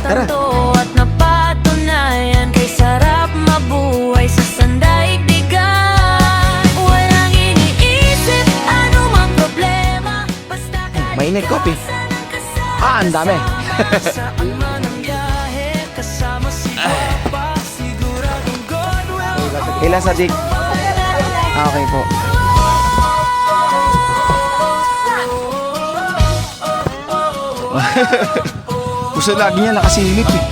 Tara. At napatunayan kay sarap mabuhay sa sandaigdigan. Walang iniisip anumang problema, basta Mainit coffee. Ang dami. saan man ang biyahe, kasama si Papa, siguradong God will Ilan sa dik? Okay po. Gusto lagi niya nakasilip eh.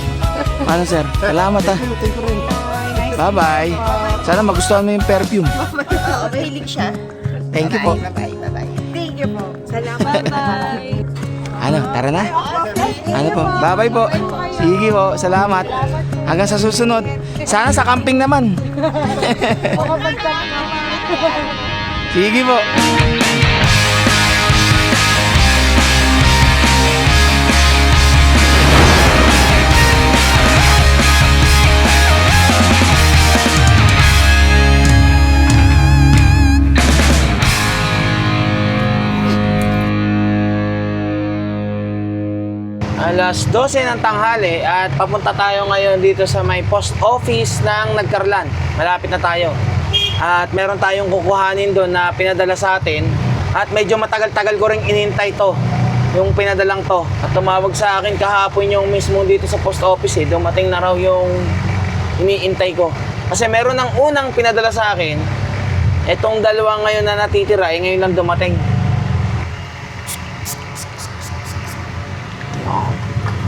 Ano sir? Salamat ah. Bye-bye. Sana magustuhan mo yung perfume. Oo, mahilig siya. Thank you po. Bye-bye, bye-bye. Thank you po. Salamat. Bye. Ano, tara na. Ano po? Bye-bye po. Sige po, salamat. Hanggang sa susunod. Sana sa camping naman. Sige po. Alas 12 ng tanghali at papunta tayo ngayon dito sa may post office ng Nagkarlan. Malapit na tayo. At meron tayong kukuhanin doon na pinadala sa atin. At medyo matagal-tagal ko rin inintay to, yung pinadalang to. At tumawag sa akin kahapon yung mismo dito sa post office eh. Dumating na raw yung iniintay ko. Kasi meron ng unang pinadala sa akin. Etong dalawa ngayon na natitira, eh ngayon lang dumating.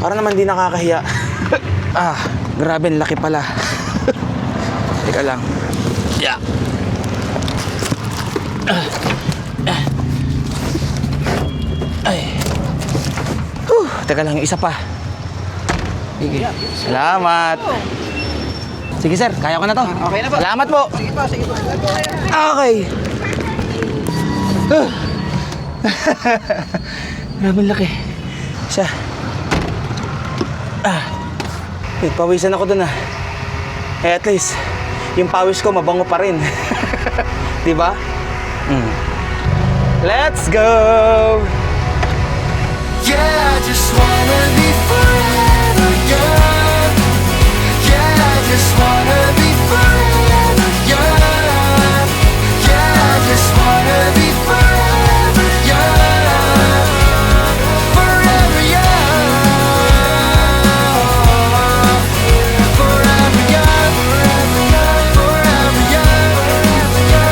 Para naman di nakakahiya. Grabe, ang laki pala. Teka lang. Yeah. Ay. Teka lang, isa pa. Sige. Salamat. Sige sir, kaya ko na to. Okay na po. Salamat po. Sige po, sige po. Okay. Grabe, ang laki. Isa. Pawisan ako dun ah. Eh at least, yung pawis ko mabango pa rin. Diba? Let's go! Yeah, I just wanna be forever young. Yeah, I just wanna be forever young. Yeah, I just wanna be forever young. Forever young. Forever young. Forever young. Forever young.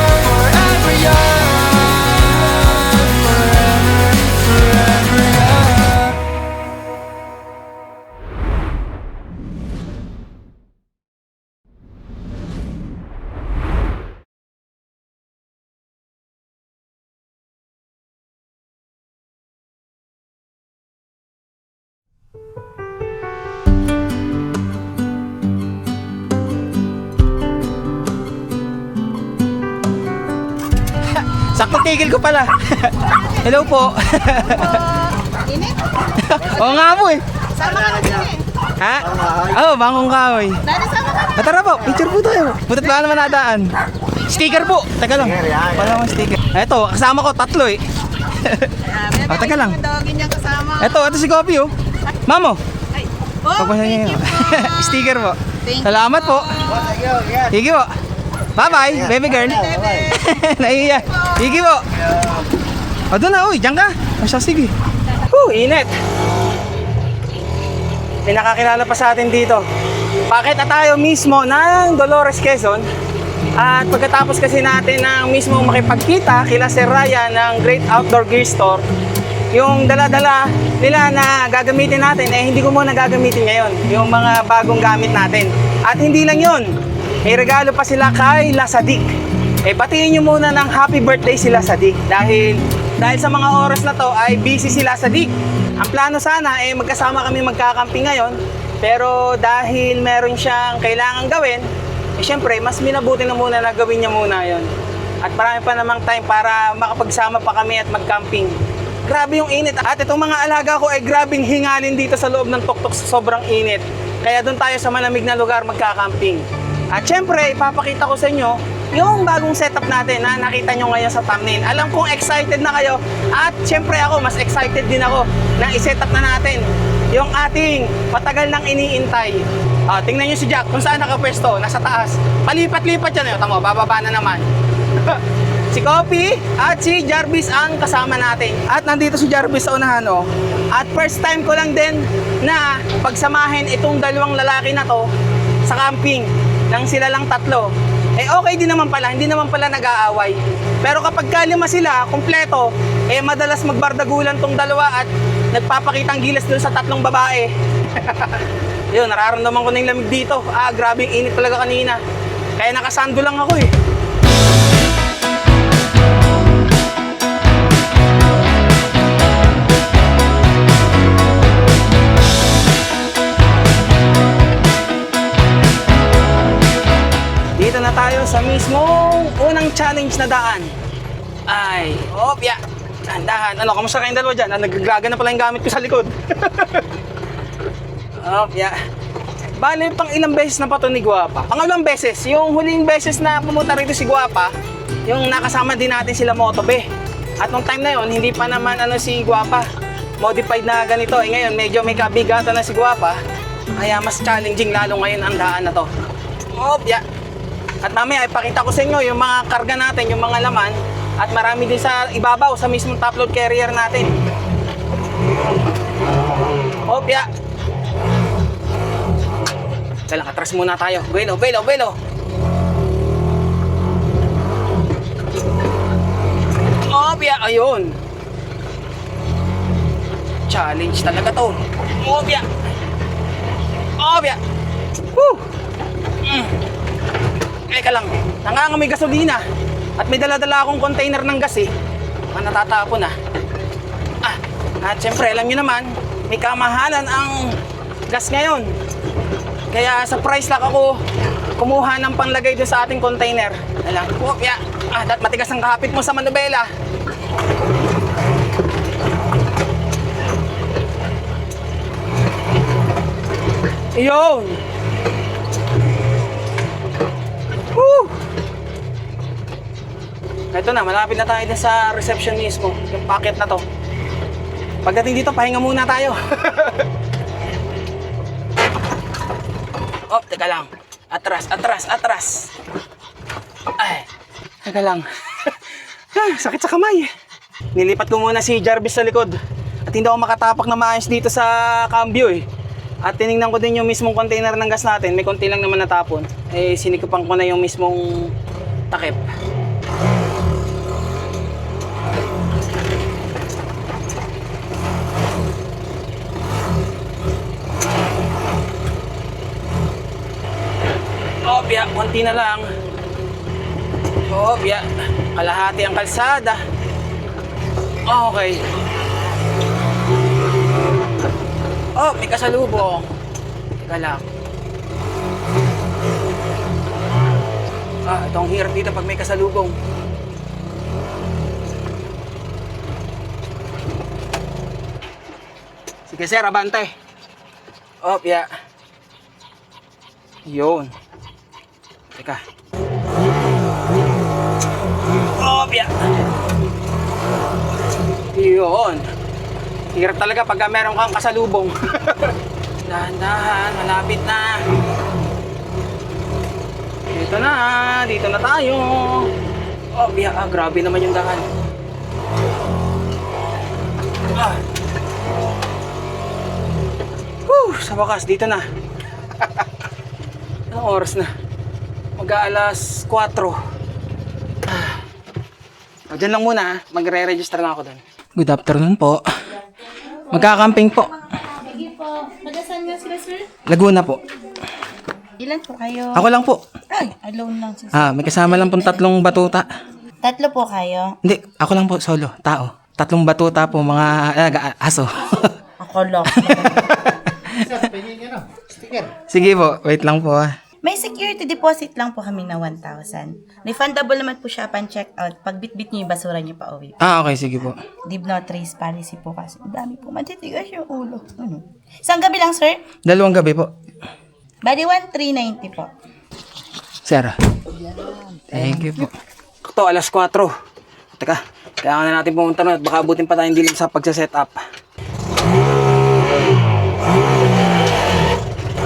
Forever young. Forever young. Sakto tigil ko pala. Hello po. Init? Oo nga po eh. Sama ka na din eh. Ha? Oo, bangong kahoy. Dali, sama ka na. Tara po, picture po tayo. Butat wala naman nadaan. Sticker po. Teka lang. Wala naman sticker. Eto, kasama ko, tatlo eh. Teka lang. Dawagin niyang kasama. Ito si Coffee oh. Mamo. Ay. Oh, Pagpasa thank niyo. you po. Sticker po. Thank you Salamat po. Sige po. Bye-bye, baby girl. Naiiya. Sige po. O doon na, uy, diyan ka. Sige. Init. May nakakilala pa sa atin dito. Pakita tayo mismo ng Dolores, Quezon. At pagkatapos kasi natin ng mismo makipagkita kila Sir Ryan ng Great Outdoor Gear Store, yung dala-dala nila na gagamitin natin, hindi ko muna gagamitin ngayon. Yung mga bagong gamit natin. At hindi lang yun. May regalo pa sila kay Lasadik. Batiin nyo muna ng happy birthday sila Sadik. Dahil sa mga oras na to ay busy sila Sadik. Ang plano sana magkasama kami magkakamping ngayon. Pero dahil meron siyang kailangan gawin, syempre mas minabuti na muna na gawin niya muna yon. At marami pa namang time para makapagsama pa kami at magcamping. Grabe yung init. At itong mga alaga ko ay grabing hingalin dito sa loob ng tuktok sa sobrang init. Kaya doon tayo sa malamig na lugar magkakamping. At syempre, ipapakita ko sa inyo yung bagong setup natin na nakita nyo ngayon sa thumbnail. Alam kong excited na kayo at syempre ako, mas excited din ako na i-setup na natin yung ating matagal nang iniintay. Tingnan nyo si Jack kung saan nakapwesto, nasa taas. Palipat-lipat yan. Tama, bababa na naman. Si Kopi at si Jarvis ang kasama natin. At nandito si Jarvis sa unahan, oh. At first time ko lang din na pagsamahin itong dalawang lalaki na to sa camping nang sila lang tatlo. Okay din naman pala, hindi naman pala nag-aaway. Pero kapag kalima sila, kompleto, madalas magbardagulan tong dalawa at nagpapakitang gilas dun sa tatlong babae. Yun, nararamdaman ko na yung lamig dito. Grabe yung init talaga kanina. Kaya nakasando lang ako eh. Dito na tayo sa mismong unang challenge na daan. Dahan. Ano, kamusta kayong dalawa dyan? Naggaga na pala yung gamit ko sa likod. Bale, pang ilang beses na pa to ni Guapa? Pangalawang beses. Yung huling beses na pumunta rito si Guapa, yung nakasama din natin sila Motobe. At nung time na yon, hindi pa naman si Guapa modified na ganito. Ngayon, medyo may kabigatan na si Guapa. Kaya mas challenging lalo ngayon ang daan na to. At mamaya ipakita ko sa inyo yung mga karga natin, yung mga laman. At marami din sa ibabaw, sa mismong top load carrier natin. Kailang atras muna tayo. Belo. Ayun. Challenge talaga to. Woo! Teka lang, nangangamoy gasolina. At may dala-dala akong container ng gas eh. Baka natatapon na. At syempre, alam nyo naman, may kamahalan ang gas ngayon. Kaya sa price lock ako kumuha ng panglagay doon sa ating container. At matigas ang kahapit mo sa manubela. Iyon! Woo! Ito na, malapit na tayo sa reception mismo. Yung packet na to. Pagdating dito, pahinga muna tayo. Teka lang. Atras. Teka lang. Sakit sa kamay. Nilipat ko muna si Jarvis sa likod. At hindi ako makatapak na maayos dito sa cambio eh. At tinignan ko din yung mismong container ng gas natin. May konti lang naman natapon. Sinikupan ko na yung mismong takip. Konti na lang. Kalahati ang kalsada. Okay. May kasalubong. Teka lang. Itong hirap dito pag may kasalubong. Sige sir, abante. Yun. Teka. Yun. Hirap talaga pag meron kang kasalubong. Dahan-dahan, malapit na. Dito na tayo. Grabe naman yung daan. Sa wakas, dito na. Anong oras na? Mag-aalas 4. Diyan lang muna, magre-register lang ako doon. Good afternoon po. Magkakamping po. Sige po. Nagasan nga sila, sir? Laguna po. Ilan po kayo? Ako lang po. Alone lang, sir. May kasama lang pong 3 batuta. 3 po kayo? Hindi, ako lang po, solo, tao. 3 batuta po, mga aso. Ako lang. Sige po, wait lang po. May security deposit lang po kami na 1,000. Refundable naman po siya upon check out. Pag bitbit niyo yung basura niyo pa uwi. Okay, sige po. Leave no trace policy po kasi. Dami po. Matitigas yung ulo. Isang gabi lang, sir? 2 gabi po. Bali, 1,390 po. Sir. Thank you po. Ito, alas 4. Teka, kailangan na natin pumunta na at baka abutin pa tayong dilim sa pagsa-set up.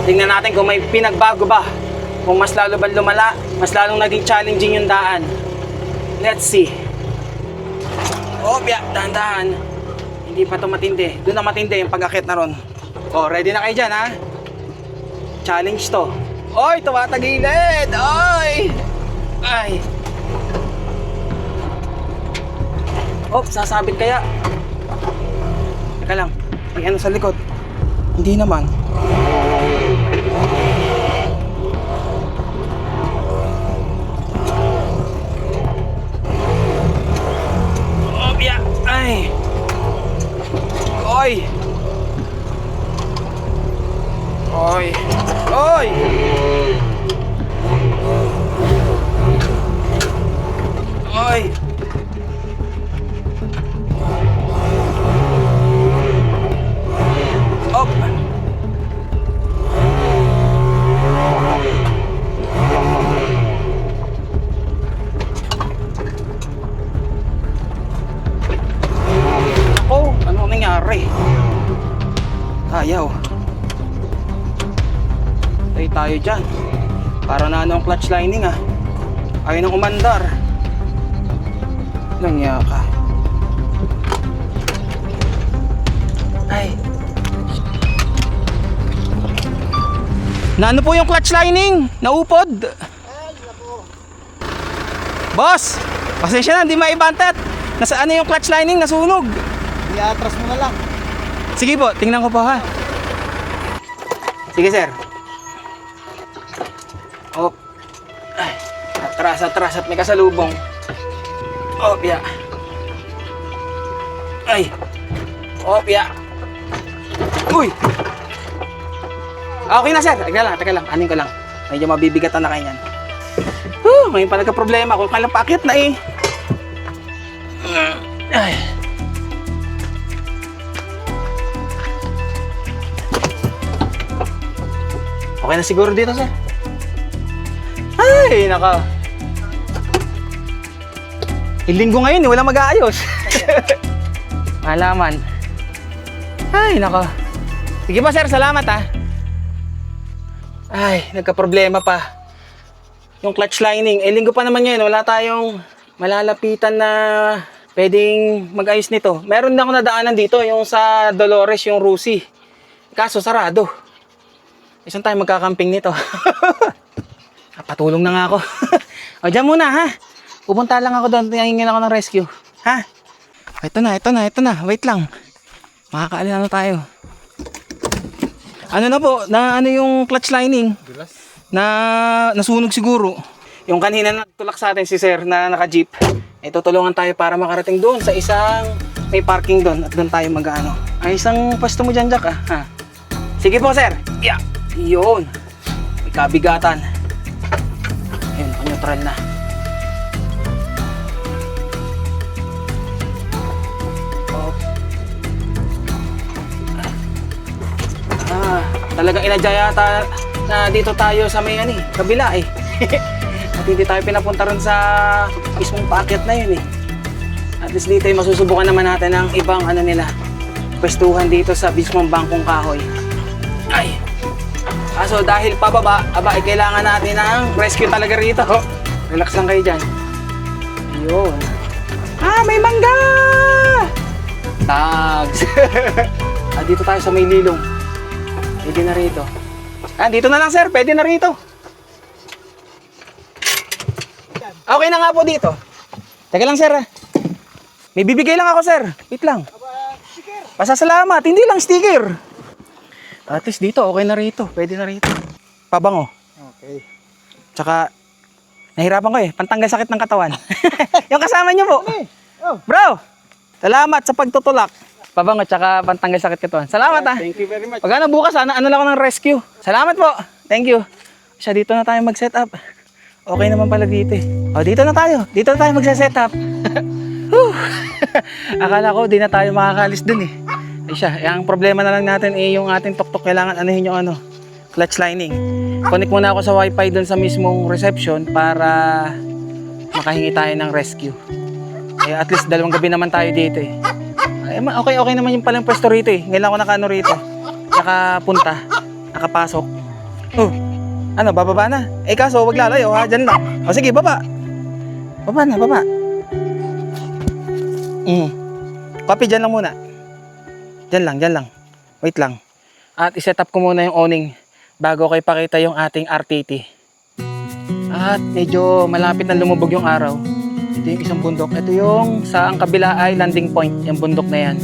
Tingnan natin kung may pinagbago ba. Kung mas lalo ba lumala, mas lalong naging challenging yung daan. Let's see. Oh, dahan-dahan. Hindi pa ito matindi. Doon na matindi yung pag-akit na ron. Oh, ready na kayo dyan, ha? Challenge to. Oy, tumatagilid! Oy! Ay! Oh, sasabit kaya? Teka lang. May ano sa likod? Hindi naman. Oh, ay! Oy! Oy! Oy! Oy! Op! Oh, ano nangyari? Ayaw. Tayo dyan. Para na ano ang clutch lining ah. Ayaw nang umandar. Langya ka. Ay. Na ano po yung clutch lining? Naupod? Boss! Pasensya na, hindi maibantat. Nasaan na yung clutch lining? Nasunog. I-atras mo na lang. Sige po, tingnan ko po ha. Sige sir. Oh. Ay, atras at may kasalubong. Oh, Ay. Oh, Uy. Okay na sir. Teka lang. Anin ko lang. Medyo mabibigatan na kayo yan. Ngayon pa nagka-problema. Kung kailang pakit na eh. Ay. Okay na siguro dito sir. Ay, naka. Linggo ngayon, walang mag-aayos. Malaman. Ay, naka. Sige pa sir, salamat ha. Ay, nagka-problema pa. Yung clutch lining, linggo pa naman ngayon, wala tayong malalapitan na pwedeng mag-ayos nito. Meron na ako nadaanan dito, yung sa Dolores, yung Rusi. Kaso sarado. Isang tayo magkakamping nito. Patulong na nga ako. O, dyan muna ha. Pupunta lang ako doon. Tingin ako ng rescue. Ha? Ito na. Wait lang. Makakaalala na tayo. Ano na po? Ano yung clutch lining? Na nasunog siguro. Yung kanina nagtulak sa atin si sir na naka-jeep. Tutulungan tayo para makarating doon sa isang may parking doon. At doon tayo mag-ano. Ay, isang pwesto mo dyan, Jack ah. Ha? Sige po sir. Yeah. Yun. May kabigatan. Ayun, neutral na. Talagang inadya yata na dito tayo sa may kabila eh. At hindi tayo pinapunta rin sa mismong paakyat na yun eh. At least dito ay masusubukan naman natin ang ibang nila. Pwestuhan dito sa mismong bangkong kahoy. Ay! So dahil pababa, kailangan natin ng rescue talaga rito. Relax lang kayo dyan. Ayun. May mangga! Tags! Dito tayo sa may lilong. Pwede na rito. Dito na lang sir, pwede na rito. Okay na nga po dito. Teka lang sir May bibigay lang ako sir. Wait lang. Pasasalamat, hindi lang sticker. At least dito, okay na rito. Pwede na rito. Pabango. Okay. Tsaka, nahirapan ko pantanggal sakit ng katawan. Yung kasama niyo po. Oh. Bro, salamat sa pagtutulak. Pabango, tsaka pantanggal sakit katawan. Salamat Thank you very much. Pag bukas, ano lang ako ng rescue. Salamat po. Thank you. Siya, dito na tayo mag-set up. Okay naman pala dito dito na tayo. Dito na tayo mag-set up. Akala ko, di na tayo makakalis dun Ay siya, ang problema na lang natin yung ating tuktok. Kailangan anuhin yung clutch lining. Connect muna ako sa wifi dun sa mismong reception para makahingi tayo ng rescue. At least 2 gabi naman tayo dito Okay naman yung palang pwesto rito Ngayon ako nakano rito. Nakapunta, nakapasok. Oh, ano, bababa na? Eh kaso, wag lalayo ha, dyan lang. O sige, baba. Baba na, baba. Copy, dyan lang muna. Dyan lang. Wait lang. At iset up ko muna yung awning bago ko ipakita yung ating RTT. At medyo malapit na lumubog yung araw. Ito yung isang bundok. Ito yung sa ang kabila ay landing point, yung bundok na yan.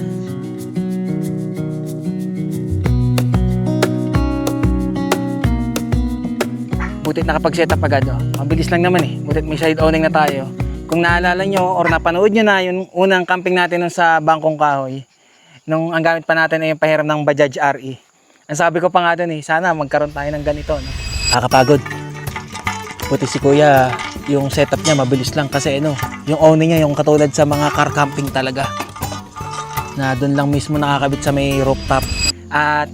Butit nakapag-set up agad. Oh. Mabilis lang naman eh. Butit may side awning na tayo. Kung naalala nyo or napanood nyo na yung unang camping natin nun sa Bangkong Kahoy, nung ang gamit pa natin ay yung pahiram ng Bajaj RE. Ang sabi ko pa nga dun eh, sana magkaroon tayo ng ganito. No? Nakakapagod. Buti si Kuya, yung setup niya mabilis lang kasi ano, yung awning niya yung katulad sa mga car camping talaga. Na dun lang mismo nakakabit sa may rooftop. At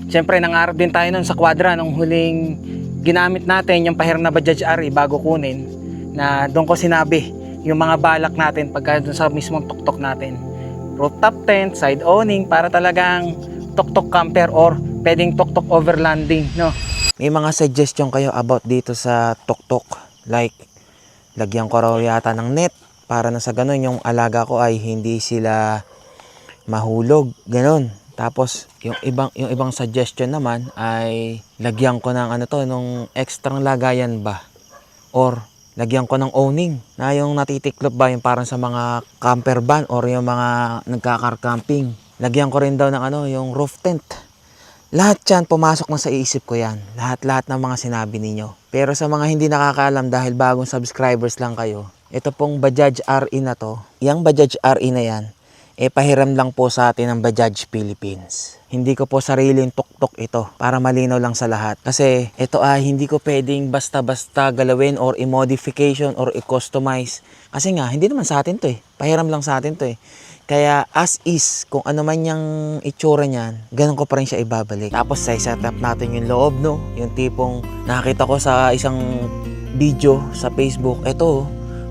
syempre nangarap din tayo nun sa Quadra nung huling ginamit natin yung pahiram na Bajaj RE bago kunin, na doon ko sinabi yung mga balak natin pagka doon sa mismong tuktok natin. Rooftop tent, side awning para talagang tuktok camper or pwedeng tuktok overlanding, no? May mga suggestion kayo about dito sa tuktok, like lagyan ko raw yata ng net para na sa ganun yung alaga ko ay hindi sila mahulog, ganun. Tapos yung ibang suggestion naman ay lagyan ko ng ano to, nung extrang lagayan ba, or lagyan ko ng awning na yung natitiklop ba, yung parang sa mga camper van or yung mga nagka-car camping. Lagyan ko rin daw ng ano, yung roof tent. Lahat yan pumasok na sa isip ko yan, lahat ng mga sinabi ninyo. Pero sa mga hindi nakakaalam dahil bagong subscribers lang kayo, ito pong Bajaj RE na to, yung Bajaj RE na yan, pahiram lang po sa atin ng Bajaj Philippines. Hindi ko po sariling tuktok ito, para malinaw lang sa lahat. Kasi ito ay hindi ko pwedeng basta-basta galawin or i-modification or i-customize. Kasi nga, hindi naman sa atin to eh. Pahiram lang sa atin to eh. Kaya as is, kung ano man yung itsura niyan, ganun ko pa rin siya ibabalik. Tapos sa set up natin yung loob, no? Yung tipong nakita ko sa isang video sa Facebook, ito,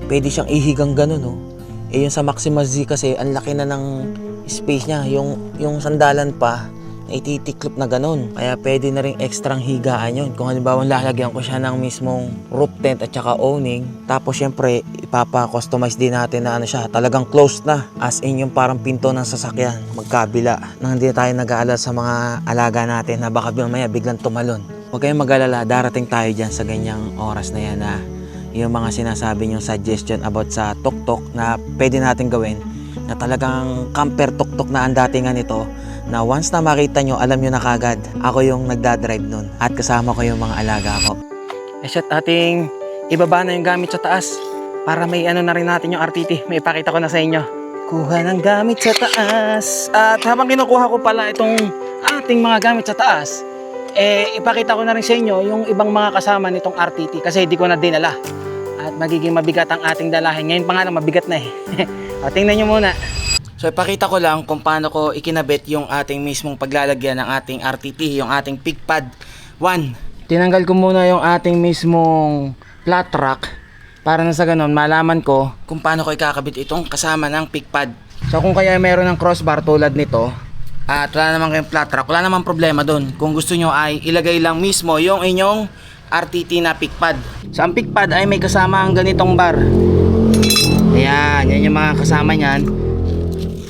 pwede siyang ihigang ganun, no? Yung sa Maxima Z kasi ang laki na ng space niya, yung sandalan pa ititiklop na ganun, kaya pwede na rin extrang higaan yun. Kung halimbawa lalagyan ko siya ng mismong roof tent at saka awning, tapos syempre ipapa-customize din natin na ano siya, talagang closed na, as in yung parang pinto ng sasakyan magkabila, nang hindi tayo nag-aalala sa mga alaga natin na baka mamaya biglang tumalon. Huwag kayong mag-alala, darating tayo dyan sa ganyang oras na yan, na yung mga sinasabi nyong suggestion about sa tuktok na pwede natin gawin, na talagang camper tuktok na ang datingan nito, na once na makita nyo, alam nyo na kagad ako yung nagdadrive nun at kasama ko yung mga alaga ko. Shit, ating ibaba na yung gamit sa taas para may ano na rin natin yung RTT. May ipakita ko na sa inyo. Kuha ng gamit sa taas. At habang kinukuha ko pala itong ating mga gamit sa taas, ipakita ko na rin sa inyo yung ibang mga kasama nitong RTT kasi hindi ko na dinala. At magiging mabigat ang ating dalahin. Ngayon pa nga lang mabigat na eh. O, tingnan nyo muna. So ipakita ko lang kung paano ko ikinabit yung ating mismong paglalagyan ng ating RTT, yung ating PigPad 1. Tinanggal ko muna yung ating mismong flat rack para na sa ganun malaman ko kung paano ko ikakabit itong kasama ng PigPad. So kung kaya meron ng crossbar tulad nito at wala naman kayong flat rack, wala naman problema dun. Kung gusto nyo ay ilagay lang mismo yung inyong RTT na PigPad. So ang PigPad ay may kasama ang ganitong bar. Ayan, yan yung mga kasama nyan.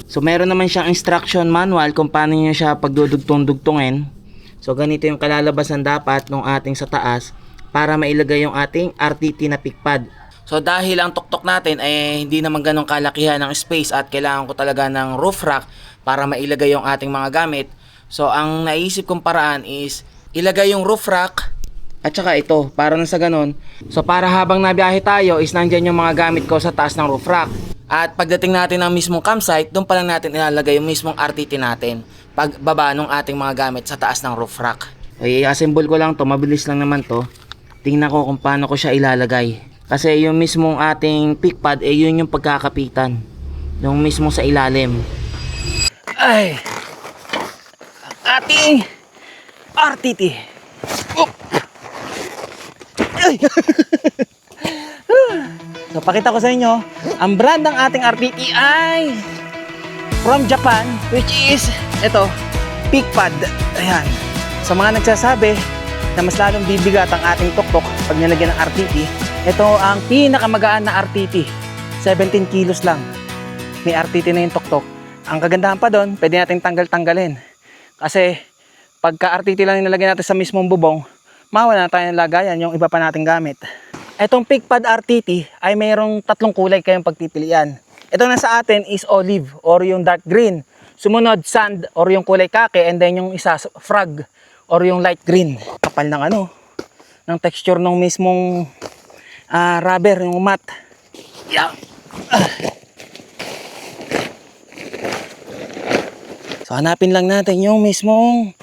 So meron naman siyang instruction manual kung paano nyo siya pagdudugtong-dugtungin. So ganito yung kalalabasan dapat ng ating sa taas para mailagay yung ating RTT na PigPad. So dahil ang tuktok natin ay hindi naman ganong kalakihan ng space at kailangan ko talaga ng roof rack para mailagay yung ating mga gamit. So ang naisip kong paraan is ilagay yung roof rack at saka ito para na sa ganon. So para habang nabiyahe tayo is nandyan yung mga gamit ko sa taas ng roof rack. At pagdating natin ng mismong campsite, doon pa lang natin ilalagay yung mismong RTT natin pagbaba ng ating mga gamit sa taas ng roof rack. Okay, i-assemble ko lang to, mabilis lang naman to. Tingnan ko kung paano ko siya ilalagay. Kasi yung mismong ating PigPad, yun yung pagkakapitan. Yung mismo sa ilalim. Ay! Ating RTT. Oh! Ay! So pakita ko sa inyo, ang brand ng ating RTT ay from Japan, which is ito, PigPad. Ayan. Sa mga nagsasabi na mas lalong bibigat ang ating tuktok pag nilagyan ng RTT. Ito ang pinakamagaan na RTT. 17 kilos lang. May RTT na yung tuktok. Ang kagandahan pa doon, pwede natin tanggal-tanggalin. Kasi pagka RTT lang yung nilagyan natin sa mismong bubong, mawala na tayo ng lagayan yung iba pa nating gamit. Itong PigPad RTT ay mayroong 3 kulay kayong pagpipilian. Ito na sa atin is olive or yung dark green. Sumunod sand or yung kulay kake, and then yung isa frog or yung light green. Kapal ng ng texture ng mismong rubber, yung mat. Yeah. So hanapin lang natin yung mismong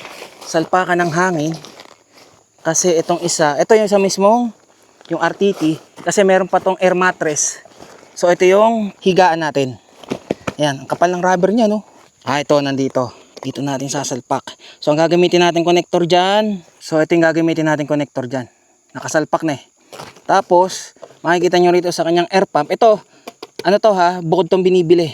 salpakan ng hangin. Kasi itong isa, ito yung sa mismong yung RTT, kasi meron pa tong air mattress. So ito yung higaan natin. Ayan, ang kapal ng rubber niya, no? Ito nandito. Dito natin sasalpak. So ang gagamitin natin connector dyan. So ito yung gagamitin natin connector dyan. Nakasalpak na eh. Tapos, makikita nyo rito sa kanyang air pump. Ito, bukod tong binibili.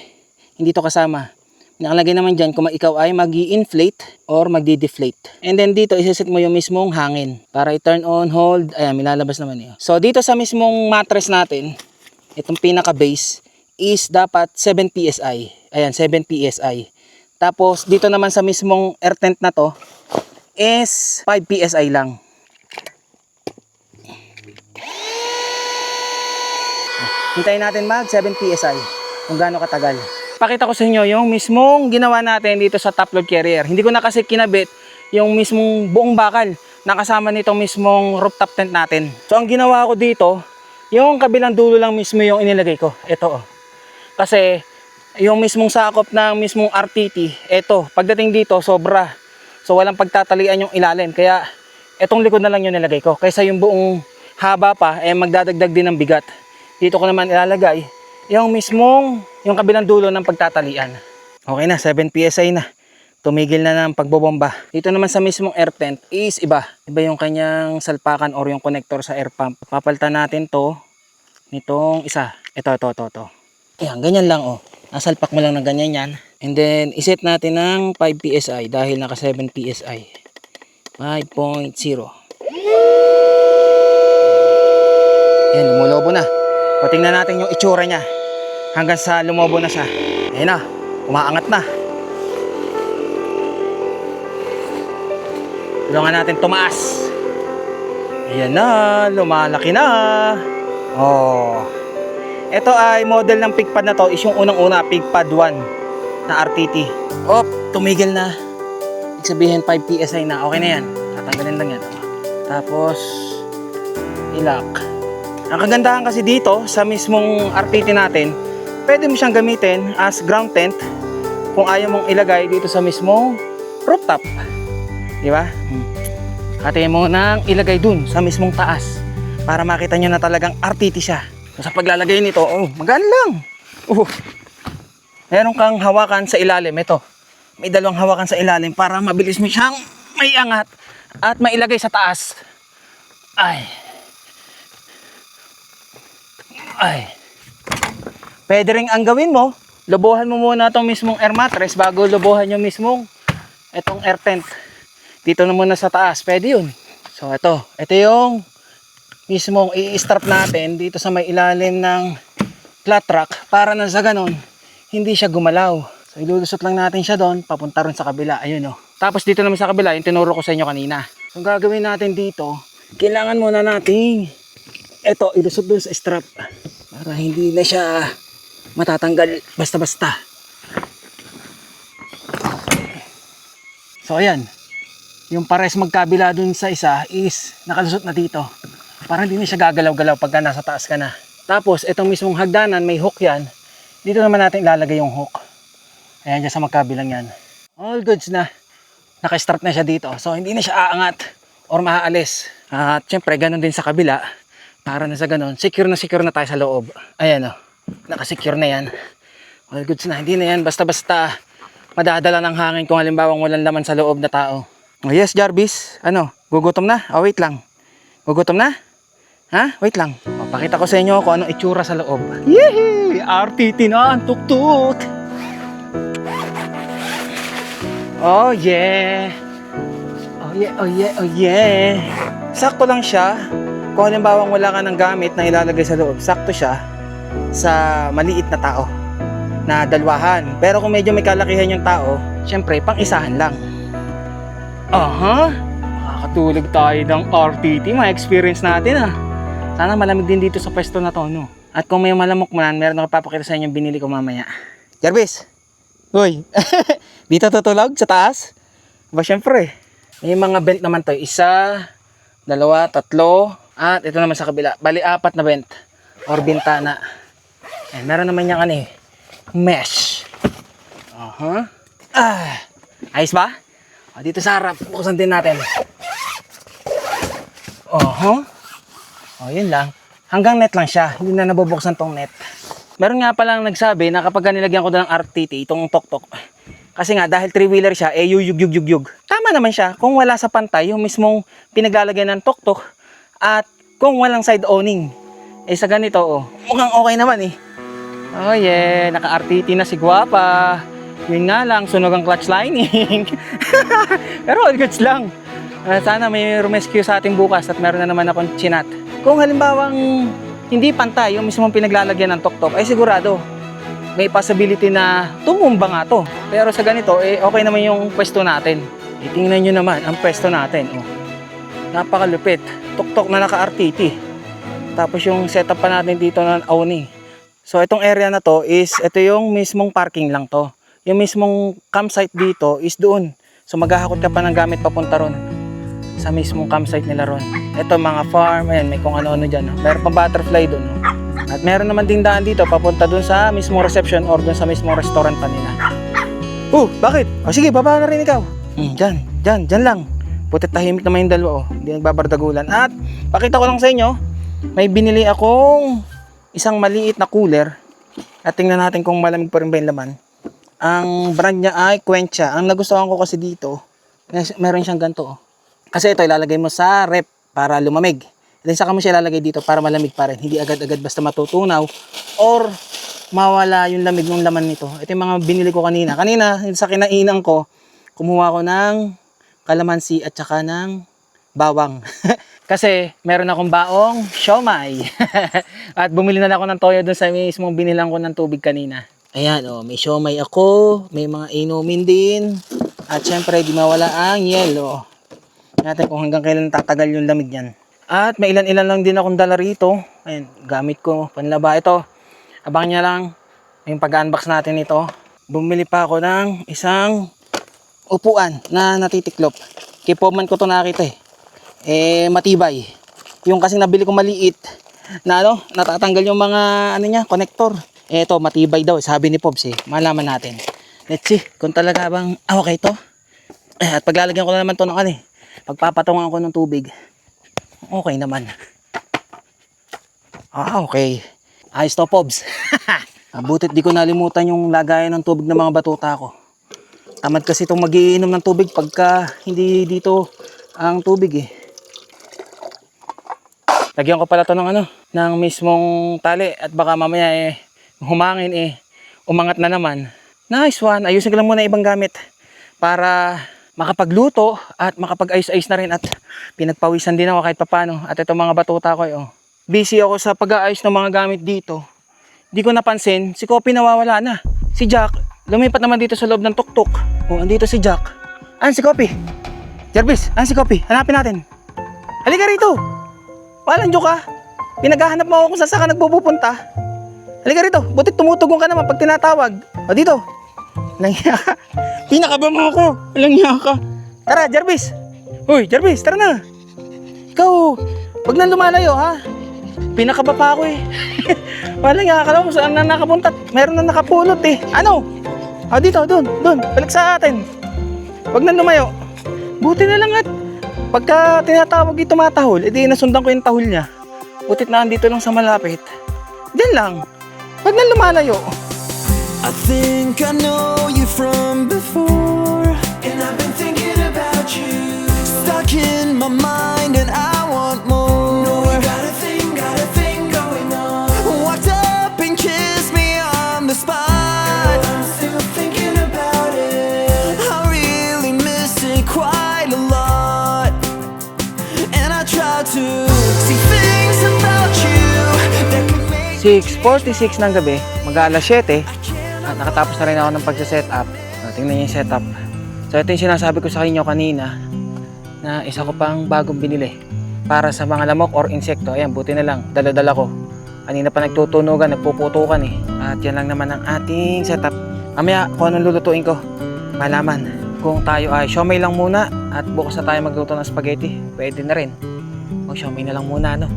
Hindi to kasama. Nakalagay naman dyan kung ikaw ay mag-i-inflate or magdi-deflate. And then dito, isiset mo yung mismong hangin. Para i-turn on, hold. Ayan, milalabas naman yun. So dito sa mismong mattress natin, itong pinaka-base is dapat 7 PSI. Ayan, 7 PSI. Tapos dito naman sa mismong air tent na to is 5 PSI lang. Hintayin natin mag 7 PSI kung gaano katagal. Pakita ko sa inyo yung mismong ginawa natin dito sa top load carrier. Hindi ko na kasi kinabit yung mismong buong bakal na kasama nitong mismong rooftop tent natin. So ang ginawa ko dito, yung kabilang dulo lang mismo yung inilagay ko. Ito Kasi yung mismong sakop ng mismong RTT, ito, pagdating dito sobra. So walang pagtatalian yung ilalim. Kaya etong likod na lang yung nilagay ko. Kaysa yung buong haba pa, magdadagdag din ng bigat. Dito ko naman ilalagay yung mismong, yung kabilang dulo ng pagtatalian. Okay na, 7 PSI na. Tumigil na ng pagbobomba. Dito naman sa mismong air tent is iba. Iba yung kanyang salpakan or yung connector sa air pump. Papalitan natin to nitong isa. Ito. Ayan, ganyan lang Nasalpak mo lang ng ganyan yan. And then, iset natin ng 5 PSI dahil naka 7 PSI. 5.0. Ayan, lumulobo na. Patingnan natin yung itsura niya. Hanggang sa lumobo na siya. Ayan na, umaangat na. Tulungan natin tumaas. Ayan na, lumalaki na. Ito ay model ng PigPad na to is yung unang-una, PigPad 1 na RTT. Tumigil na. Ibig sabihin 5 PSI na. Okay na yan. Tatanggalin lang yan. Tapos, ilock. Ang kagandahan kasi dito sa mismong RTT natin, pwede mo siyang gamitin as ground tent kung ayaw mong ilagay dito sa mismong rooftop. Di ba? Katayin mo nang ilagay dun sa mismong taas para makita nyo na talagang RTT siya. So, sa paglalagay nito, magaan lang. Meron kang hawakan sa ilalim. Ito, may dalawang hawakan sa ilalim para mabilis mo siyang may angat at mailagay sa taas. Pwede rin ang gawin mo, lubuhan mo muna itong mismong air mattress bago lubuhan yung mismong itong air tent. Dito na muna sa taas, pwede yun. So ito yung mismong i-strap natin dito sa may ilalim ng flat rack para na sa ganon, hindi siya gumalaw. So ilulusot lang natin siya doon, papunta rin sa kabila, ayun Tapos dito naman sa kabila, yung tinuro ko sa inyo kanina. So ang gagawin natin dito, kailangan muna natin ilusot doon sa strap para hindi na siya matatanggal basta-basta. So ayan, yung pares magkabila dun sa isa is nakalusot na dito para hindi na siya gagalaw-galaw pagka nasa taas ka na. Tapos itong mismong hagdanan, may hook yan. Dito naman natin ilalagay yung hook. Ayan, dyan sa magkabilang yan. All goods na. Naka-start na siya dito. So hindi na siya aangat or maaalis. At syempre ganun din sa kabila. Para na sa ganun, secure na tayo sa loob. Ayan nakasecure na yan. All goods na. Hindi na yan basta-basta madadala ng hangin kung halimbawa walang laman sa loob na tao. Yes, Jarvis. Gugutom na? Wait lang. Gugutom na? Ha? Wait lang. Pakita ko sa inyo kung anong itsura sa loob. Yehey! RTT na ang tuktuk! Oh, yeah! Oh yeah, oh yeah, oh yeah. Sakto lang siya. Kung halimbawa wala ka ng gamit na ilalagay sa loob, sakto siya sa maliit na tao na dalwahan. Pero kung medyo may kalakihan yung tao, syempre, pang isahan lang. Aha, makakatulog tayo ng RTT, ma-experience natin ah. Sana malamig din dito sa pwesto na to, no? At kung may malamok man, meron ako papakita sa inyo yung binili ko mamaya. Jarvis! Uy! Dito tutulog sa taas? Ba, syempre. May mga vent naman to. 1, 2, 3, at ito naman sa kabila. Bali, 4 na vent. Or bintana. Eh, meron naman yung mesh. Aha. Ayos ba? O, dito sa harap, buksan din natin. Aha. O, yun lang. Hanggang net lang siya. Hindi na nabubuksan tong net. Meron nga palang nagsabi na kapag nilagyan ko doon ng RTT, itong tok-tok, kasi nga dahil 3-wheeler siya, eh yug. Tama naman siya kung wala sa pantay yung mismong pinaglalagyan ng tok-tok at kung walang side owning. Eh sa ganito, oh, mukhang okay naman eh. Oh yeah, naka-RTT na si Guapa. Yun nga lang, sunog ang clutch lining. Pero all goods lang. Sana may rescue sa ating bukas at meron na naman akong chinat. Kung halimbawang hindi pantay yung mismong pinaglalagyan ng tok-tok, ay sigurado may possibility na tumumba nga to. Pero sa ganito, eh okay naman yung pwesto natin. Itingnan nyo naman ang pwesto natin. Oh. Napakalupit. Tok-tok na naka-RTT. Tapos yung setup pa natin dito na awning. So itong area na to is, ito yung mismong parking lang to. Yung mismong campsite dito is doon. So maghahakot ka pa ng gamit papunta ron. Sa mismong campsite nila ron. Ito mga farm, ayan, may kung ano-ano dyan. Oh. Meron pa butterfly doon. Oh. At meron naman ding daan dito papunta dun sa mismong reception or dun sa mismong restaurant pa nila. Bakit? O sige, baba na rin ikaw. Dyan lang. Putit tahimik naman yung dalawa, oh. Hindi nagbabardagulan. At pakita ko lang sa inyo, may binili akong isang maliit na cooler. At tingnan natin kung malamig pa rin ba yung laman. Ang brand niya ay Quencha. Ang nagustuhan ko kasi dito, meron siyang ganito, oh. Kasi ito ilalagay mo sa rep para lumamig. Then saka mo siya ilalagay dito para malamig pa rin. Hindi agad-agad basta matutunaw or mawala yung lamig ng laman nito. Ito yung mga binili ko kanina. Kanina, sa kinainan ko, kumuha ko ng kalamansi at saka ng bawang. Kasi meron akong baong siomai. At bumili na ako ng toyo dun sa mismong binilang ko ng tubig kanina. Ayan, oh, may siomai ako, may mga inumin din. At syempre, di mawala ang yelo. Natin kung hanggang kailan tatagal yung lamig yan. At may ilan-ilan lang din akong dala rito. Ayan, gamit ko, panlaba. Ito, abang niya lang yung pag-unbox natin ito. Bumili pa ako ng isang upuan na natitiklop. Kay Pobman ko ito nakita eh. Matibay. Yung kasing nabili ko maliit na natatanggal yung mga connector. Ito, matibay daw. Sabi ni Pobs eh. Malaman natin. Let's see kung talaga bang okay ito. At paglalagyan ko na naman ito ng pagpapatungan ko ng tubig. Okay naman. Okay. Ayos to, Pobs. Butit di ko nalimutan yung lagayan ng tubig ng mga batuta ko. Tamad kasi itong magiinom ng tubig pagka hindi dito ang tubig eh. Lagyan ko pala ito ng mismong tali at baka mamaya humangin umangat na naman. Nice one. Ayusin ko lang muna ibang gamit para makapagluto at makapag-ayos-ayos na rin at pinagpawisan din ako kahit papano. At itong mga batuta ko busy ako sa pag-aayos ng mga gamit dito. Di ko napansin, si Kopi nawawala na. Si Jack, lumipat naman dito sa loob ng tuktok. Andito si Jack. Si Kopi? Jarvis, si Kopi? Hanapin natin. Halika rito. Walang joke ka. Pinaghahanap mo ako kung saan ka nagpupunta. Halika rito, butit tumutugon ka naman pag tinatawag. Dito. Langya ka. Pinakaba mo ako. Langya ka. Tara, Jarvis. Hoy, Jarvis, tara na. Ikaw, wag na lumalayo ha. Pinakaba pa ako Walang nga, akala mo saan na nakapunta. Meron na nakapulot Dito, doon. Balik sa atin. Wag na lumayo. Buti na lang at pagka tinatawag yung tumatahol, edi nasundan ko yung tahol niya. Butit na andito lang sa malapit. Diyan lang. Wag na lumalayo. I think I know you from before, and I've been thinking about you. Stuck in my mind and I want more. No, you got a thing going on. Walked up and kissed me on the spot. I'm still thinking about it. I really miss it quite a lot. 6:46 ng gabi, mag-aalas 7, at nakatapos na rin ako ng pagsa-setup. Tingnan niyo yung setup. So ito yung sinasabi ko sa inyo kanina, na isa ko pang bagong binili para sa mga lamok or insekto. Ayan, buti na lang, dala-dala ko. Kanina pa nagtutunugan, nagpuputukan eh. At yan lang naman ang ating setup. Mamaya kung anong lulutuin ko, malaman. Kung tayo ay siomay lang muna at bukas na tayo magluto ng spaghetti, pwede na rin. O siomay na lang muna, no?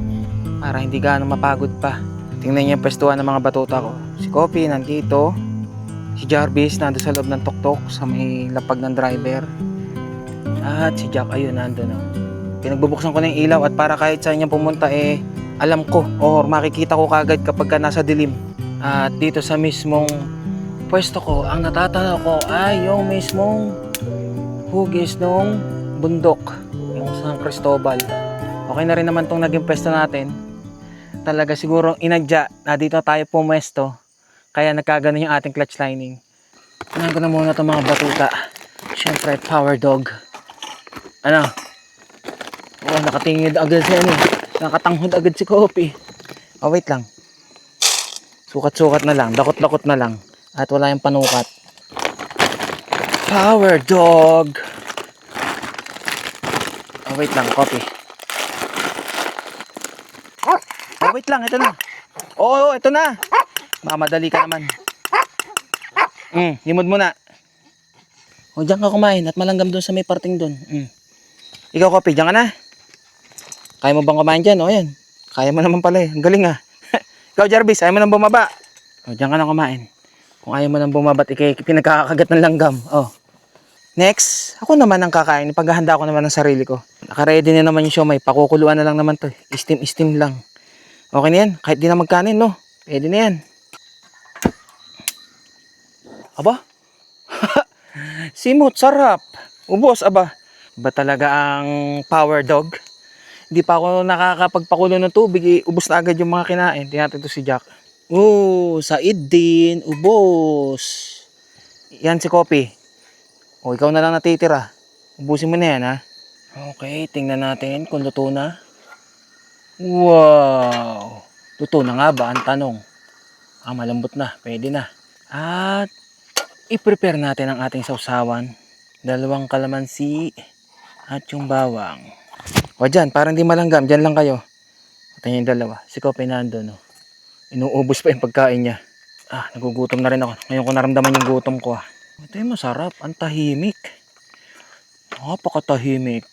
Para hindi gaano mapagod pa. Tingnan niyo yung pwestuhan ng mga batuta ko. Si Kopi nandito. Si Jarvis nandun sa loob ng tuktok sa may lapag ng driver. At si Jack ayun nandun. No? Pinagbubuksan ko na yung ilaw at para kahit saan niya pumunta alam ko or makikita ko kagad kapag ka nasa dilim. At dito sa mismong pwesto ko, ang natatanaw ko ay yung mismong hugis ng bundok, yung San Cristobal. Okay na rin naman tong naging pwesto natin. Talaga siguro inadya na dito tayo pumesto, kaya nagkaganon yung ating clutch lining. Tingnan ko na muna itong mga batuta. Siyempre power dog. Ano? Oh, nakatingid agad si nakatanghod agad si Kopi. Oh, wait lang. Sukat-sukat na lang, dakot-dakot na lang. At wala yung panukat. Power dog. Oh, wait lang, Kopi. Oh, wait lang, ito na. Oo, ito na. Mamadali ka naman. Limod mo na. O, diyan ka kumain at malanggam doon sa may parting doon. Ikaw, Kopi, diyan ka na. Kaya mo bang kumain dyan? O, yan. Kaya mo naman pala eh. Ang galing ah. Ikaw, Jarvis, ayaw mo nang bumaba. O, diyan ka na kumain. Kung ayaw mo nang bumaba, pinagkakagat ng langgam. O. Next, ako naman ang kakain. Paghahanda ko naman ng sarili ko. Nakaready na naman yung siomay. Pakukuluan na lang naman to. Steam lang. Okay na yan. Kahit di na magkanin, no? Pwede na yan. Aba? Simot, sarap. Ubos, aba. Ba talaga ang power dog? Hindi pa ako nakakapagpakulo ng tubig. Ubos na agad yung mga kinain. Tingnan natin ito si Jack. Said din. Ubos. Yan si Kopi. O, ikaw na lang natitira. Ubusin mo na yan, ha? Okay, tingnan natin kung luto na. Wow! Luto na nga ba? Ang tanong. Malambot na. Pwede na. At i-prepare natin ang ating sausawan. 2 kalamansi at yung bawang. O dyan, parang di malanggam. Dyan lang kayo. Ito yung 2. Si Kopi nandun. Inuubos pa yung pagkain niya. Nagugutom na rin ako. Ngayon ko naramdaman yung gutom ko. Ito yung masarap. Ang tahimik. Napakatahimik.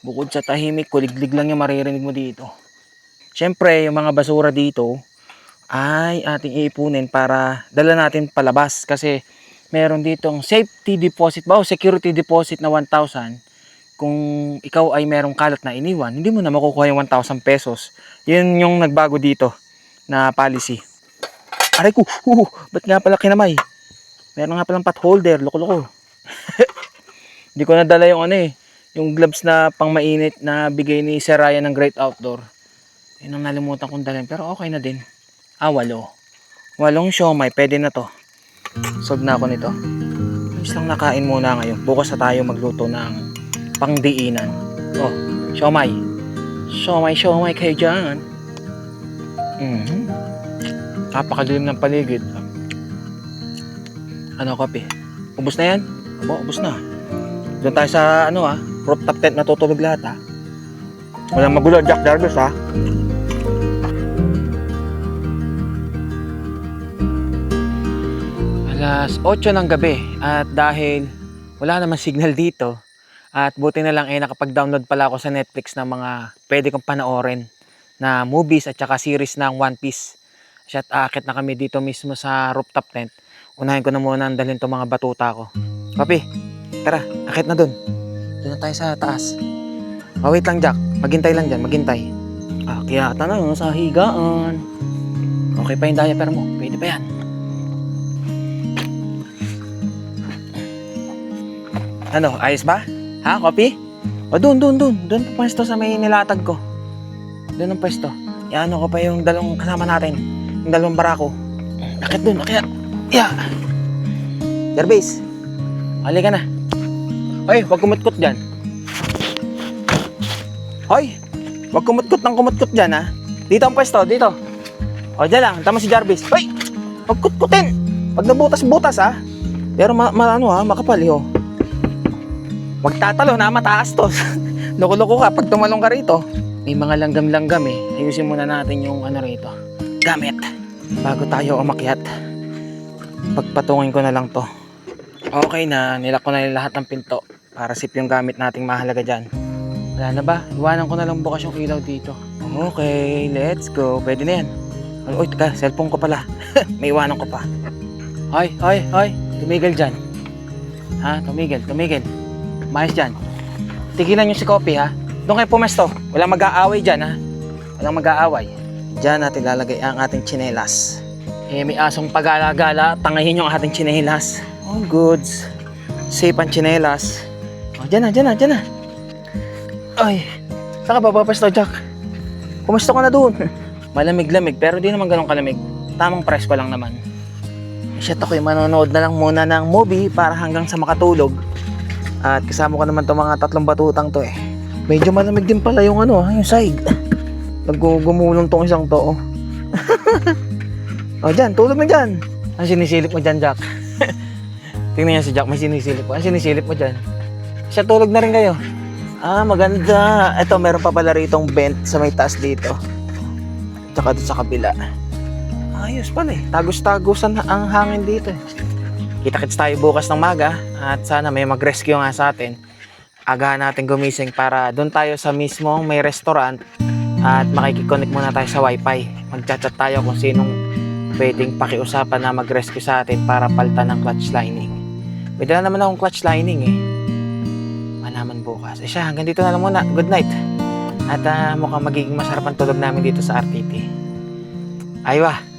Bukod sa tahimik, kuliglig lang yung maririnig mo dito. Siyempre, yung mga basura dito ay ating iipunin para dala natin palabas. Kasi meron ditong safety deposit ba o security deposit na 1,000. Kung ikaw ay merong kalat na iniwan, hindi mo na makukuha yung 1,000 pesos. Yun yung nagbago dito na policy. Aray ko, ba't nga pala kinamay? Meron nga palang pot holder, loko-loko. Hindi ko nadala yung yung gloves na pang mainit na bigay ni Sir Ryan ng Great Outdoor. Yun ang nalimutan kong dalhin, pero okay na din. 8. 8 siomay, pwede na to. Solve na ako nito. Just lang nakain muna ngayon. Bukas na tayo magluto ng pangdiinan. Siomay. Siomay kayo dyan. Napakadilim ng paligid. Ano, Kopi? Ubus na yan? Ubus na. Doon tayo sa rooftop tent, natutulog lahat Walang magulo, Jack Jarvis Alas 8 ng gabi at dahil wala namang signal dito at buti na lang nakapag-download pala ako sa Netflix ng mga pwede kong panoorin na movies at saka series ng One Piece. At aakit na kami dito mismo sa rooftop tent. Unahin ko na muna ang dalhin itong mga batuta ko. Papi, tara, akit na dun. Doon na tayo sa taas. Wait lang, Jack. Maghintay lang dyan, maghintay. Kaya tanong sa higaan. Okay pa yung diaper mo. Pwede pa yan. Ano, ayos ba? Ha, Kopi? Doon. Doon pa pwesto sa may nilatag ko. Doon ang pwesto. Iano ko pa yung 2 kasama natin. Yung 2 barako. Akit doon, akit. Jarvis, halika na. Hoy, wag kumutkot dyan. Hoy, wag kumutkot ng kumutkot dyan Dito ang pwesto, dito. O, dyan lang. Tama si Jarvis. Hoy! Huwag kutkutin! Pag nabutas-butas, ha? Pero makapal, ho. Huwag tatalo na, mataas to. Loko-loko ka pag tumalong ka rito. May mga langgam-langgam eh. Ayusin muna natin yung ano rito. Gamit. Bago tayo umakyat. Pagpatungin ko na lang to. Okay na, nilak ko na yung lahat ng pinto. Para sip yung gamit nating mahalaga dyan. Wala na ba? Iwanan ko na lang bukas yung ilaw dito. Okay, let's go. Pwede na yan. Uy, teka, cellphone ko pala. May iwanan ko pa. Hoy. Tumigil dyan. Ha? Tumigil. Mayos dyan. Tigilan nyo si Kopi, ha? Doon kayo pumesto. Walang mag-aaway dyan, ha? Walang mag-aaway. Diyan natin lalagay ang ating tsinelas. May asong pag-alagala. Tangahin yung ating tsinelas. Oh, goods. Safe ang tsinelas. Oh, dyan na. Ay, saan ka ba papesto, Jack? Pumesto ka na doon. Malamig-lamig, pero di naman ganun kalamig. Tamang presko lang naman. Shit, ako'y manonood na lang muna ng movie para hanggang sa makatulog. At kasama ko naman itong mga 3 batutang to eh. Medyo malamig din pala yung yung sahig. Nagugumulong tong isang to. O dyan, tulog na dyan. Ang sinisilip mo dyan, Jack? Tingnan niya si Jack, may sinisilip mo. Ang sinisilip mo dyan? Siya, tulog na rin kayo. Ah, maganda. Ito, meron pa pala ritong vent sa may taas dito. Tsaka doon sa kabila. Ayos pala eh. Tagos-tagosan ang hangin dito eh. Kita-kits tayo bukas ng maga at sana may mag-rescue nga sa atin. Agahan natin gumising para doon tayo sa mismong may restaurant at makikiconnect muna tayo sa wifi. Mag-chat tayo kung sinong pwedeng pakiusapan na mag-rescue sa atin para palitan ng clutch lining. May dala naman akong clutch lining eh. Malaman bukas. Siya, hanggang dito na lang muna. Good night. At mukhang magiging masarap ang tulog namin dito sa RTT. Aywa.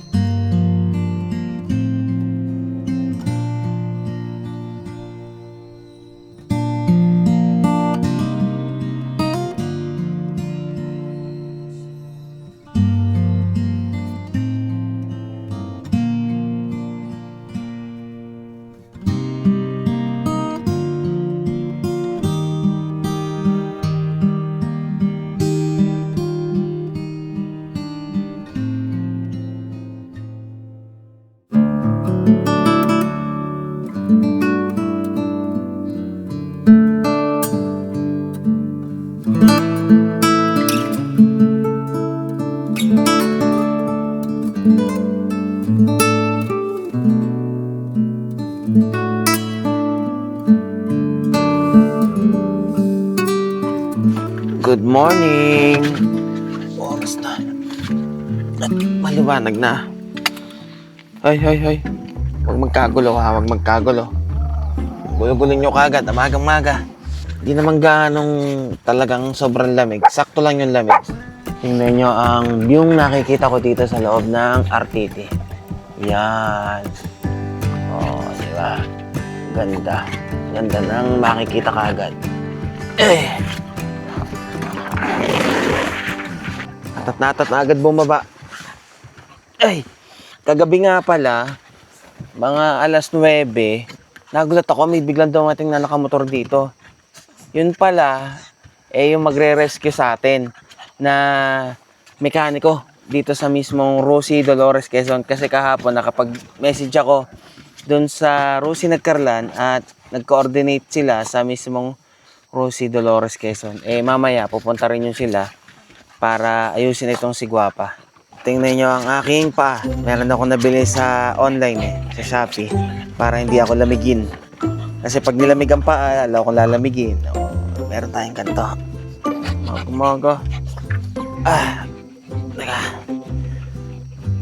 Good morning! Oras na. At maliwanag na. Hoy. Huwag magkagulo ha, huwag magkagulo. Gulo-gulin nyo kagad, amagang-maga. Hindi naman ganong talagang sobrang lamig. Sakto lang yung lamig. Tingnan nyo ang view nakikita ko dito sa loob ng RTT. Yan. Oh, di ba? Ganda. Ganda nang makikita kagad. Natat na agad bumaba. Ay, kagabi nga pala, mga alas 9, nagulat ako, may biglang dumating na nakamotor dito. Yun pala, yung magre-rescue sa atin na mekaniko dito sa mismong Rosie Dolores Quezon. Kasi kahapon nakapag-message ako dun sa Rosie Nagkarlan at nag-coordinate sila sa mismong Rosie Dolores Quezon. Mamaya pupunta rin yun sila para ayusin itong si Guapa. Tingnan nyo ang aking pa. Meron ako nabili sa online sa Shopee para hindi ako lamigin. Kasi pag nilamig ang paa, alaw akong lalamigin. Meron tayong ganito. Umaga. Teka.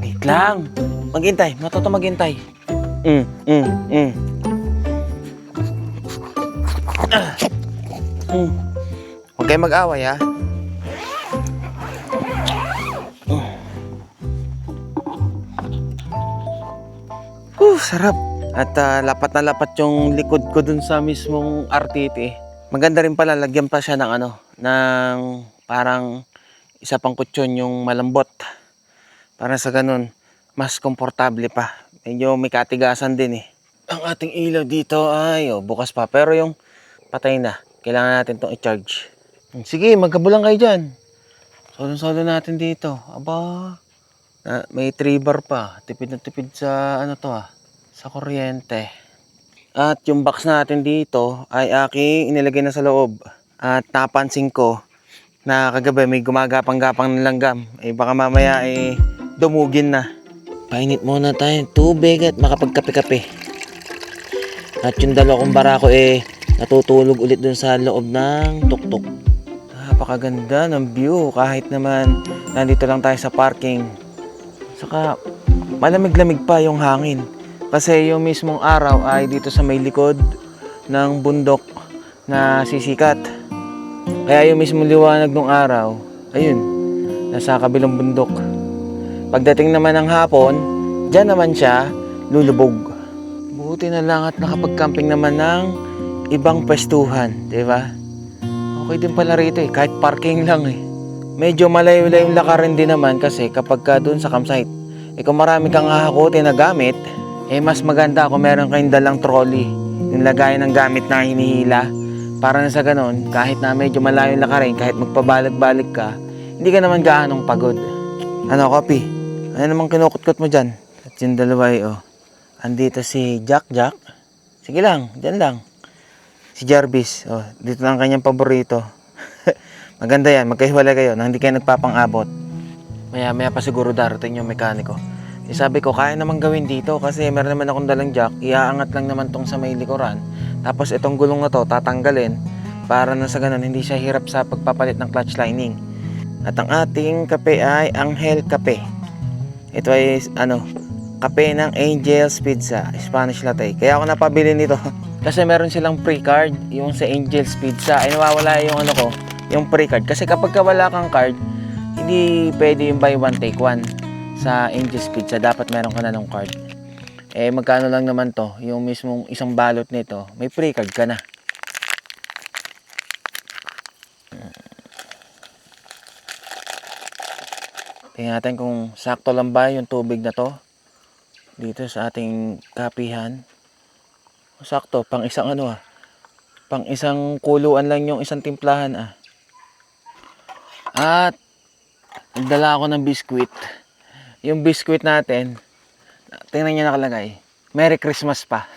Wait lang. Maghintay. Matuto maghintay. Huwag kayo mag-away ha. Sarap. At lapat na lapat yung likod ko dun sa mismong RTT. Maganda rin pala, lagyan pa siya ng ng parang isa pang kutsyon yung malambot. Para sa ganun, mas komportable pa. Medyo may katigasan din eh. Ang ating ilaw dito ay bukas pa. Pero yung patay na. Kailangan natin itong i-charge. Sige, magkabulang kayo dyan. Solo-solo natin dito. Aba, May 3 bar pa. Tipid na tipid sa ano to sa kuryente. At yung box natin dito ay aking inilagay na sa loob. At napansin ko na kagabi may gumagapang-gapang ng langgam. Baka mamaya dumugin na. Painit muna tayo ng tubig at makapagkape-kape. At yung dalawa kong barako natutulog ulit dun sa loob ng tuktok. Napakaganda ng view kahit naman nandito lang tayo sa parking. Saka malamig-lamig pa yung hangin. Kasi yung mismong araw ay dito sa may likod ng bundok na sisikat. Kaya yung mismong liwanag ng araw, ayun, nasa kabilang bundok. Pagdating naman ng hapon, dyan naman siya lulubog. Buti na lang at nakapag-camping naman ng ibang pwestuhan, di ba? Okay din pala rito kahit parking lang Medyo malayo-layo yung lakarin din naman kasi kapag ka doon sa campsite, kung marami kang hahakutin na gamit, mas maganda kung meron kayong dalang trolley, yung lagayan ng gamit na hinihila. Para na sa ganon, kahit na medyo malayo yung lakarin, kahit magpabalik-balik ka, hindi ka naman gaanong pagod. Ano, Kopi? Ano namang kinukot-kot mo dyan? At yung dalawa andito si Jack. Sige lang, dyan lang. Si Jarvis, dito lang kanyang paborito. Maganda yan, magkahiwalay kayo nang hindi kayo nagpapang-abot. Maya pa siguro darating yung mekaniko. Sabi ko, kaya naman gawin dito kasi meron naman akong dalang jack. Iaangat lang naman tong sa may likuran. Tapos itong gulong na to, tatanggalin para na sa ganun hindi siya hirap sa pagpapalit ng clutch lining. At ang ating kape ay Angel Kape. Ito ay kape ng Angel's Pizza, Spanish latte. Kaya ako napabili nito kasi meron silang pre-card, yung sa Angel's Pizza. Nawawala yung yung pre-card. Kasi kapag wala kang card, hindi pwede yung buy one take one sa Angel's Pizza. Dapat meron ka na ng card. Magkano lang naman to, yung mismong isang balot nito, may pre-card ka na. Tingnan natin kung sakto lang ba yung tubig na to dito sa ating kapihan. Sakto, pang isang pang isang kuluan lang yung isang timplahan At nagdala ako ng biskwit. Yung biskwit natin, tingnan nyo nakalagay, Merry Christmas pa.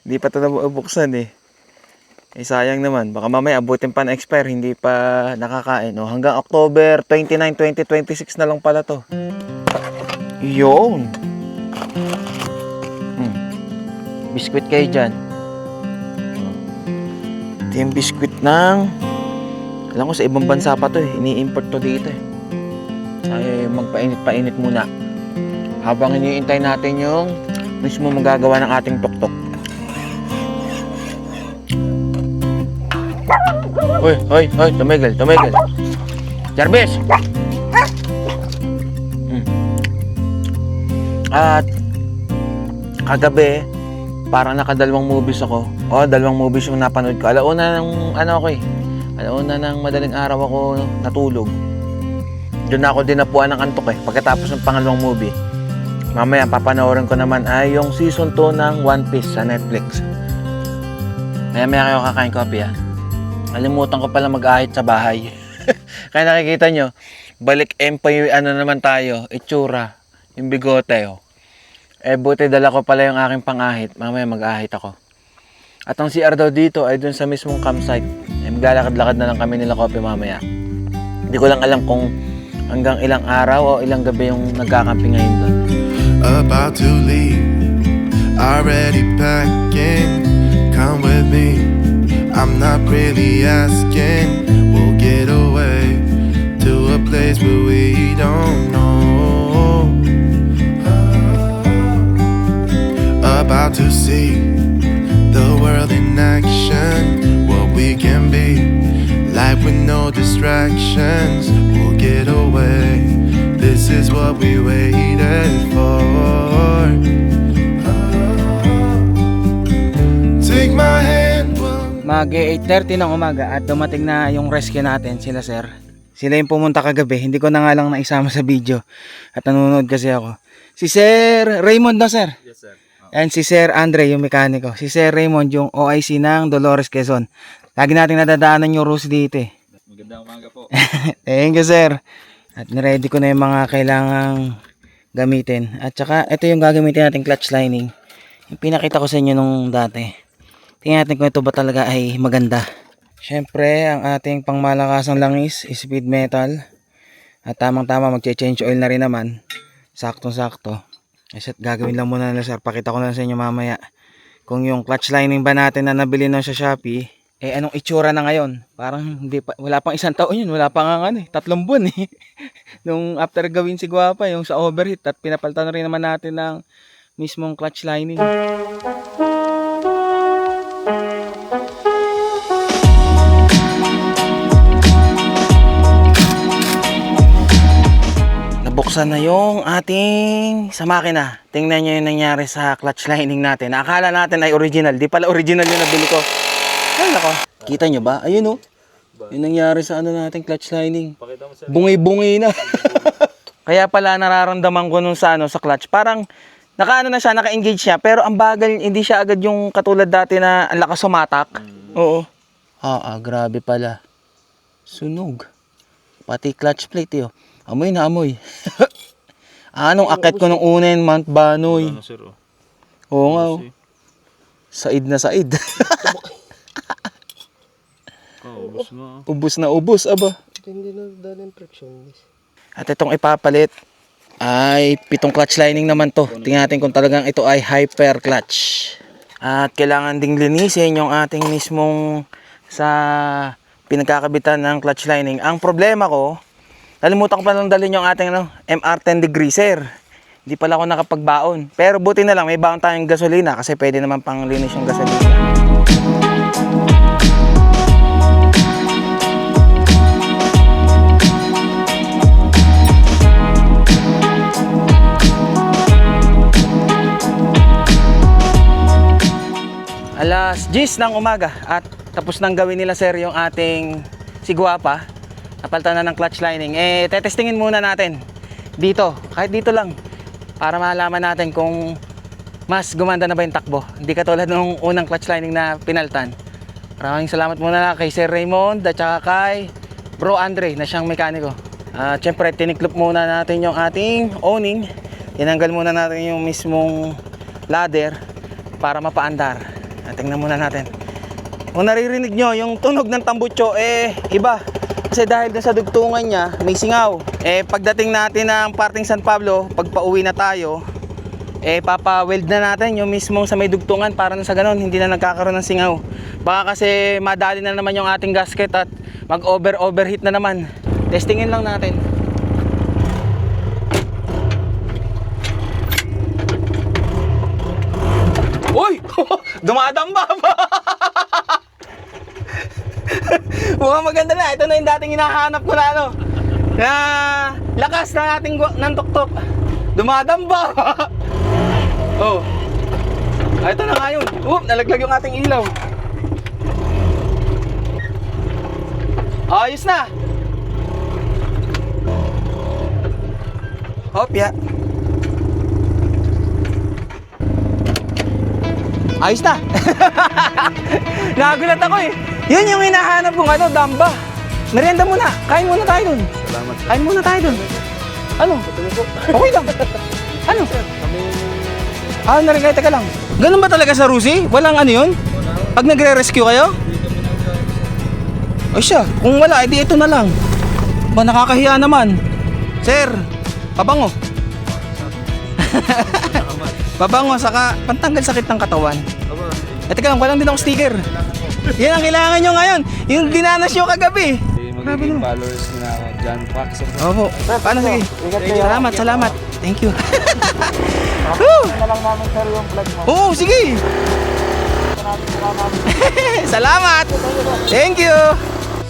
Hindi pa ito nabuksan sayang naman, baka mamaya abutin pa na expire, hindi pa nakakain. Hanggang October 29, 2026 na lang pala to. Yun. Biskwit kayo dyan. Ito yung biskwit ng, alam ko sa ibang bansa pa to ini-import to dito ay magpainit-painit muna habang iniintay natin yung mismo magagawa ng ating tuktok. Hoy, tumigil. Jarvis! At kagabi, parang nakadalawang movies ako. Dalawang movies yung napanood ko. Alauna ng madaling araw ako natulog. Doon ako dinapuan ng antok pagkatapos ng pangalawang movie. Mamaya papanoorin ko naman ay yung season 2 ng One Piece sa Netflix. Maya kayo kakain kopi Nalimutan ko pala mag-ahit sa bahay. Kaya nakikita nyo, balik empay naman tayo, itsura, yung bigote buti dala ko pala yung aking pang-ahit. Mamaya mag-ahit ako. At ang CR daw dito ay dun sa mismong campsite. Maglalakad-lakad na lang kami nila Kopi mamaya. Hindi ko lang alam kung hanggang ilang araw o ilang gabi yung nagkakamping ngayon doon. About to leave, already packing. Come with me, I'm not really asking. We'll get away to a place where we don't know. About to see the world in action, what we can be, life with no distractions. We'll get away, this is what we waited for. Take my hand. Mag-8:30 ng umaga at dumating na yung rescue natin, sila sir. Sila yung pumunta kagabi, hindi ko na nga lang naisama sa video at nanonood kasi ako. Si Sir Raymond na sir. Yes sir. And si Sir Andre yung mekaniko. Si Sir Raymond yung OIC ng Dolores Quezon. Lagi natin nadadaanan yung rules dito Magandang umaga po. Thank you sir. At niready ko na yung mga kailangang gamitin. At saka ito yung gagamitin natin clutch lining. Yung pinakita ko sa inyo nung dati. Tingnan natin kung ito ba talaga ay maganda. Siyempre, ang ating pangmalakasang langis is speed metal. At tamang-tama magche-change oil na rin naman. Saktong-sakto. At gagawin lang muna nila sir. Pakita ko na sa inyo mamaya. Kung yung clutch lining ba natin na nabili na sa Shopee, eh anong itsura na ngayon? Parang hindi pa, wala pang isang taon yun. Wala pang nga 3 buwan eh. Nung after gawin si Guapa, yung sa overheat. At pinapalitan na rin naman natin ng mismong clutch lining. Nabuksan na yung ating sa makina. Tingnan nyo yung nangyari sa clutch lining natin. Akala natin ay original. Di pala original yung nabili ko. Ay nako. Kita nyo ba? Ayun oh. Yung nangyari sa natin clutch lining. Bungi-bungi na. Kaya pala nararamdaman ko nung sa clutch. Parang naka na siya, naka-engage siya. Pero ang bagal, hindi siya agad yung katulad dati na ang lakas sumatak. Oo. Grabe pala. Sunog. Pati clutch plate yun. Amoy na amoy. Anong akit ko nung unin, Mount Banoy. Oo nga oh. Said na said. Ubus na ubus, aba. Hindi na dahil friction. At itong ipapalit ay 7 clutch lining naman to. Tingnan natin kung talagang ito ay hyper clutch. At kailangan ding linisin yung ating mismong sa pinagkakabitan ng clutch lining. Ang problema ko, nalimutan ko pa lang dalhin yung ating MR10 degreaser. Hindi pala ako nakapagbaon. Pero buti na lang, may baon tayong gasolina kasi pwede naman pang linis yung gasolina. Alas 10 ng umaga at tapos nang gawin nila sir yung ating si Guapa. Napalitan na ng clutch lining. Tetestingin muna natin dito, kahit dito lang, para malaman natin kung mas gumanda na ba yung takbo. Hindi katulad nung unang clutch lining na pinaltan. Maraming salamat muna kay Sir Raymond at saka kay Bro Andre na siyang mekaniko. Siyempre tiniklop muna natin yung ating owning. Tinanggal muna natin yung mismong ladder para mapaandar. Tingnan muna natin. Kung naririnig nyo yung tunog ng tambutso, iba. Kasi dahil sa dugtungan niya, may singaw. Pagdating natin ng parting San Pablo, pag pauwi na tayo, papa-weld na natin yung mismong sa may dugtungan para na sa ganun, hindi na nagkakaroon ng singaw. Baka kasi madali na naman yung ating gasket at mag-overheat na naman. Testingin lang natin. Uy! Dumadamba pa! Mukhang maganda na. Ito na yung dating hinahanap ko na na lakas ng ating ng tuktok. Dumadamba! Oh. Ito na nga yun. Nalaglag yung ating ilaw. Ayos na! Hopya. Ayos na. Nagulat ako eh. Yun yung hinahanap kong damba. Merienda muna. Kain muna tayo dun. Salamat. Kain muna tayo dun. Ano? Okay lang. Ano? Narinig, teka lang. Ganun ba talaga sa Rusi? Walang yun? Pag nagre-rescue kayo? Ay siya, kung wala, edi ito na lang. Ba, nakakahiya naman. Sir, pabango. Pabango, saka pantanggal sakit ng katawan. Teka lang, walang din ako sticker. Yan ang kailangan nyo ngayon. Yung dinanas nyo kagabi. Magiging followers na ako. John Fox. Opo. Paano, sige. Salamat. Thank you. Na lang namin sir yung vlog mo. Oo, sige. Salamat. Thank you.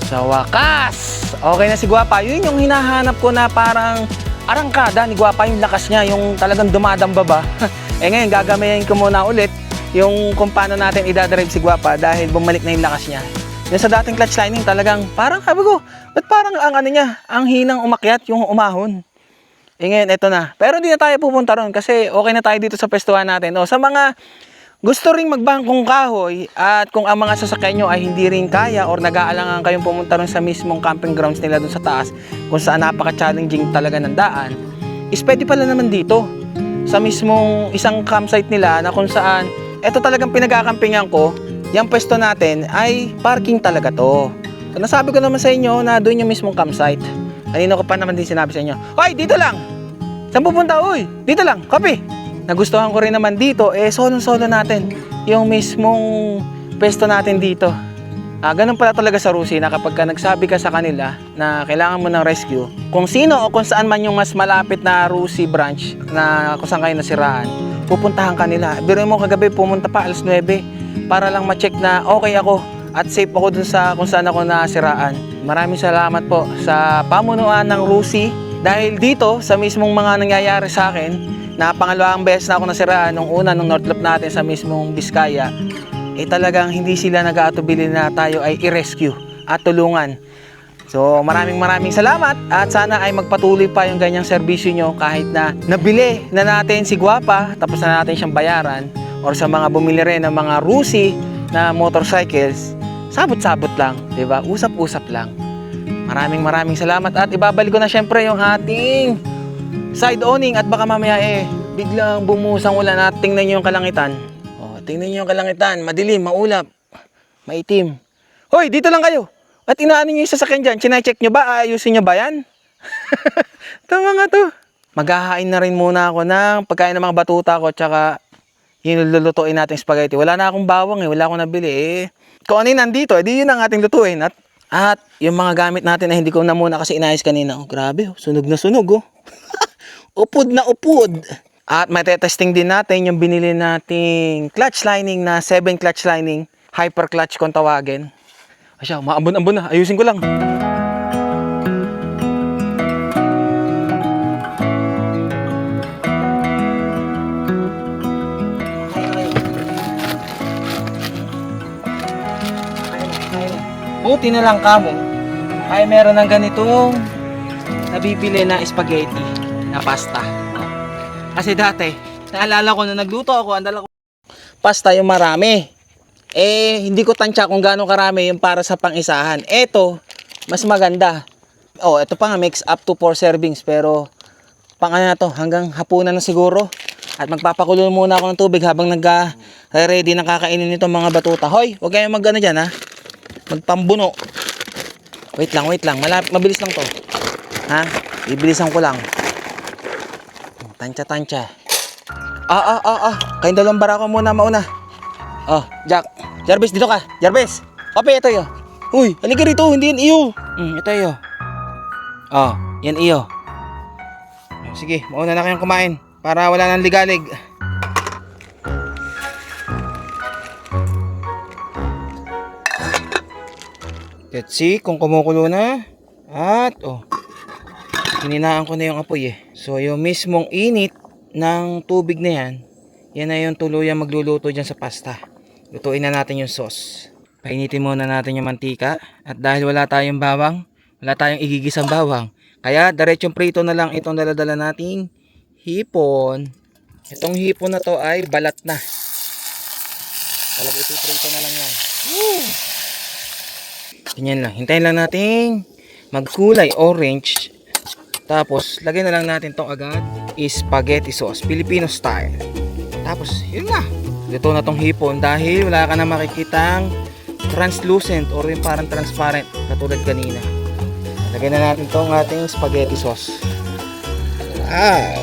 Sa wakas, okay na si Guapa. Yun yung hinahanap ko na parang arangkada ni Guapa, yung lakas niya, yung talagang dumadamba ba. Ngayon, gagamayin ko muna ulit yung kung paano natin idadrive si Guapa dahil bumalik na yung lakas niya. Yung sa dating clutch lining talagang parang sabi ko, ba't parang ang niya, ang hinang umakyat, yung umahon. Ngayon, eto na. Pero hindi na tayo pupunta ron kasi okay na tayo dito sa pwestuhan natin. Sa mga gusto ring magbangkong kahoy at kung ang mga sasakyan nyo ay hindi rin kaya or nag-aalangan kayong pumunta rin sa mismong camping grounds nila dun sa taas kung saan napaka-challenging talaga ng daan, is pwede pala naman dito sa mismong isang campsite nila na kung saan eto talagang pinagkakampingan ko, yung pwesto natin ay parking talaga to. So nasabi ko naman sa inyo na doon yung mismong campsite. Kanina ko pa naman din sinabi sa inyo, hoy, dito lang! Saan pupunta? Uy, dito lang, copy! Nagustuhan ko rin naman dito, solo natin yung mismong pwesto natin dito. Ganun pala talaga sa Rusi na kapag ka nagsabi ka sa kanila na kailangan mo ng rescue, kung sino o kung saan man yung mas malapit na Rusi branch na kung saan kayo nasiraan, pupuntahan ka nila. Biruin mo kagabi pumunta pa alas 9 para lang ma-check na okay ako at safe ako dun sa kung saan ako nasiraan. Maraming salamat po sa pamunuan ng Rusi dahil dito sa mismong mga nangyayari sa akin, na pangalawang beses na ako nasiraan nung una nung North Loop natin sa mismong Biskaya, talagang hindi sila nag-aatubili na tayo ay i-rescue at tulungan. So maraming salamat at sana ay magpatuloy pa yung ganyang serbisyo nyo kahit na nabili na natin si Guapa tapos na natin siyang bayaran, or sa mga bumili rin ng mga Rusi na motorcycles, sabot-sabot lang, diba? Usap-usap lang. Maraming salamat at ibabalik ko na syempre yung ating side awning at baka mamaya biglang bumusang ulan at tingnan nyo yung kalangitan. Tingnan nyo yung kalangitan, madilim, maulap, maitim. Hoy, dito lang kayo. At inaano nyo yung sasakyan dyan, chine-check nyo ba? Aayusin nyo ba yan? Tama nga to. Maghahain na rin muna ako ng pagkain ng mga batuta ko tsaka yung lulutuin natin spaghetti. Wala na akong bawang wala akong nabili Kung ano yung nandito, di yun ang ating lutuin. At yung mga gamit natin na hindi ko na muna kasi inayos kanina. Grabe, sunog na sunog upod na upod. At may testing din natin yung binili nating clutch lining na 7 clutch lining, hyper clutch kung tawagin. Asya, maambon-ambon na. Ayusin ko lang. Buti na lang kamo ay meron ng ganitong nabibili na spaghetti na pasta. Kasi dati, naalala ko na nagluto ako, ang dala ko pasta yung marami. Hindi ko tansya kung gaano karami yung para sa pang-isahan. Ito, mas maganda. Ito pa nga, makes up to 4 servings. Pero, pang ano na to, hanggang hapunan na siguro. At magpapakulo muna ako ng tubig habang nag-ready ng kakainin nito mga batuta. Hoy, huwag kayong mag-ano dyan ha. Magpambuno. Wait lang. Mabilis lang to. Ibilisan ko lang. Tansya. Kayong dalawang barako muna mauna. Jack. Jarvis, dito ka. Jarvis. Kape, ito yo. Uy, halika rito. Hindi yan iyo. Ito yo. Yan iyo. Sige, mauna na kayong kumain para wala nang ligalig. Let's see kung kumukulo na. At, hininaan ko na yung apoy So, yung mismong init ng tubig na yan na yung tuluyang magluluto dyan sa pasta. Lutuin na natin yung sauce. Painitin muna natin yung mantika. At dahil wala tayong bawang, wala tayong igigisang bawang, kaya diretsong prito na lang itong daladala nating hipon. Itong hipon na to ay balat na. Talaga ito-prito na lang yan. Ganyan lang. Hintayin lang natin magkulay orange. Tapos, lagyan na lang natin tong agad spaghetti sauce, Filipino style. Tapos, yun na. Luto na tong hipon dahil wala ka na makikitang translucent or yung parang transparent katulad kanina. Lagyan na natin tong ating spaghetti sauce. Wow!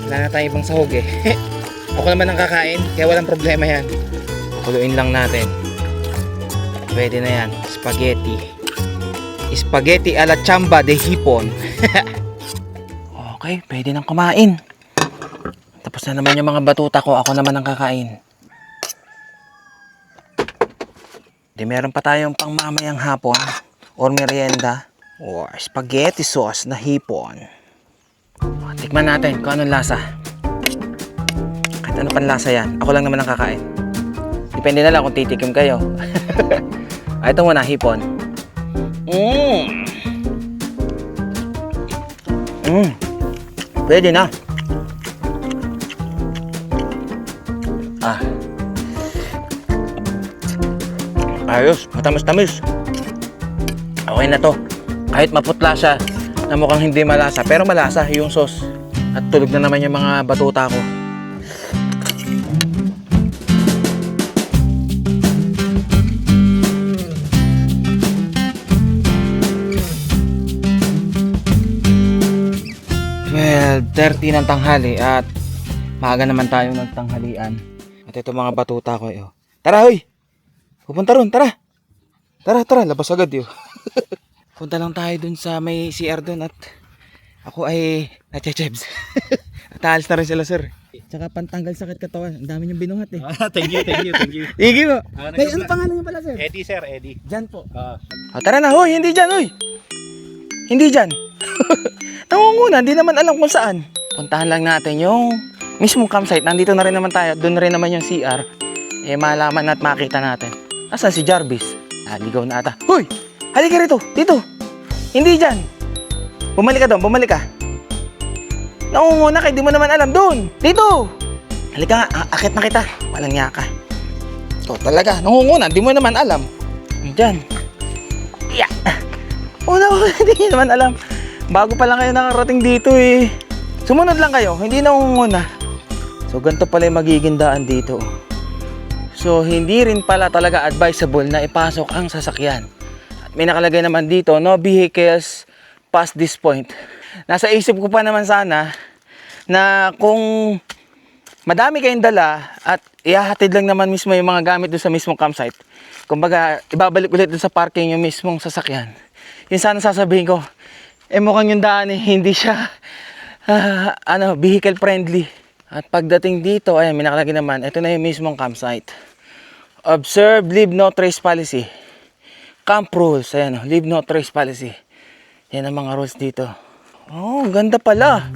Wala na tayo ibang sahog Ako naman ang kakain, kaya walang problema yan. Kuluin lang natin. Pwede na yan. Spaghetti ala chamba de hipon. Okay, pwede nang kumain. Tapos na naman yung mga batuta ko. Ako naman ang kakain. Meron pa tayong pang mamayang hapon or merienda or spaghetti sauce na hipon. Tikman natin kung anong lasa. Kahit ano pan lasa yan. Ako lang naman ang kakain. Depende na lang kung titikim kayo. Ito muna, hipon. Pwede na. Ayos, matamis-tamis. Okay na to. Kahit maputla siya, na mukhang hindi malasa, pero malasa yung sauce. At tulog na naman yung mga batuta ko. Well, 30 ng tanghali at maaga naman tayo nagtanghalian. At ito mga batuta ko. Tara, hoy! Pupunta ron, tara! Tara, labas agad yun. Punta lang tayo dun sa may CR dun at ako ay natchechebs. At alis na rin sila, sir. Tsaka pantanggal sakit katawan. Ang dami niyong binuhat eh. Thank you. Igi mo. May ano pangalan niyo pala, sir? Eddie, sir, Eddie. Diyan po. Tara na, hoy! Hindi dyan, hoy! Hindi dyan. Nangunguna, hindi naman alam kung saan. Puntahan lang natin yung mismong campsite. Nandito na rin naman tayo. Doon na rin naman yung CR. Eh, malaman at makita natin. Asan si Jarvis? Ligaw na ata. Hoy! Halika rito! Dito! Hindi dyan! Bumalik ka doon, bumalik ka. Nangunguna ka, di mo naman alam. Doon! Dito! Halika nga, akit na kita. Walang niya ka. Ito talaga, nangunguna, di mo naman alam. Dyan. Yeah! Hindi nyo naman alam. Bago pa lang kayo nakarating dito eh. Sumunod lang kayo, hindi nangunguna. So, ganito pala yung magiging daan dito. So, hindi rin pala talaga advisable na ipasok ang sasakyan. At may nakalagay naman dito, no vehicles past this point. Nasa isip ko pa naman sana na kung madami kayong dala at ihahatid lang naman mismo yung mga gamit doon sa mismong campsite. Kumbaga, ibabalik ulit doon sa parking yung mismong sasakyan. Yun sana sasabihin ko, mukhang yung daan hindi siya vehicle friendly. At pagdating dito, ayan, may nakalagay naman, ito na yung mismong campsite. Observe, leave no trace policy. Camp rules, ayan, leave no trace policy. Yan ang mga rules dito. Oh, ganda pala.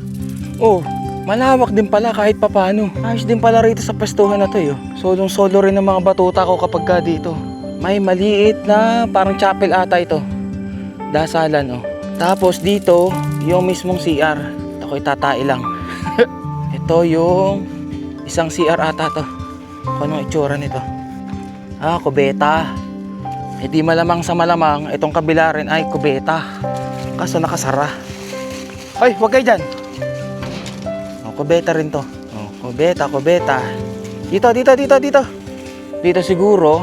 Oh, malawak din pala kahit papano. Ayos din pala rito sa pwestuhan na to, yo. Solong-solo rin ng mga batuta ko kapag ka dito. May maliit na parang chapel ata ito. Dasalan, oh. Tapos dito, yung mismong CR. Ako'y tatai lang. Ito yung isang CR ata to. Kung anong itsura nito. Kubeta. Di malamang sa malamang, itong kabila rin ay kubeta. Kaso nakasara. Hoy, huwag kayo dyan. Kubeta rin to. Kubeta. Dito. Dito siguro,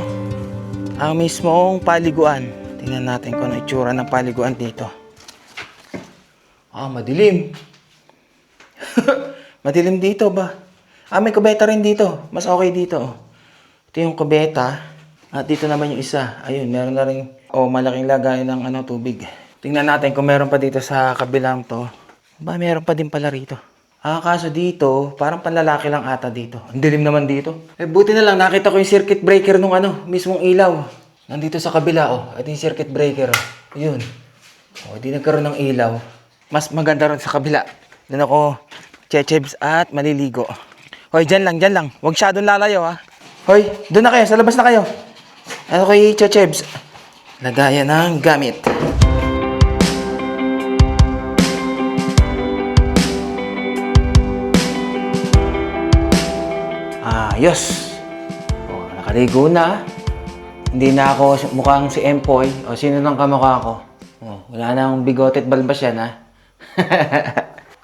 ang mismong paliguan. Tingnan natin kung ano itsura ng paliguan dito. Madilim. Madilim dito ba? May kubeta rin dito. Mas okay dito. Ito yung kubeta. At dito naman yung isa. Ayun, meron na rin malaking lagay ng tubig. Tingnan natin kung meron pa dito sa kabilang to. Meron pa din pala rito. Kaso dito, parang panlalaki lang ata dito. Ang dilim naman dito. Buti na lang nakita ko yung circuit breaker nung mismong ilaw. Nandito sa kabila, ito yung circuit breaker. Ayun. Di nagkaroon ng ilaw. Mas maganda rin sa kabila. Doon ako chechebs at maliligo. Hoy, dyan lang. Huwag syadong lalayo, ha. Hoy, doon na kayo. Sa labas na kayo. Ano kayo chechebs? Lagayan ng gamit. Ayos. Nakaligo na. Hindi na ako mukhang si Empoy. Sino nang kamukha ko? Wala nang bigote at balbas yan, ha?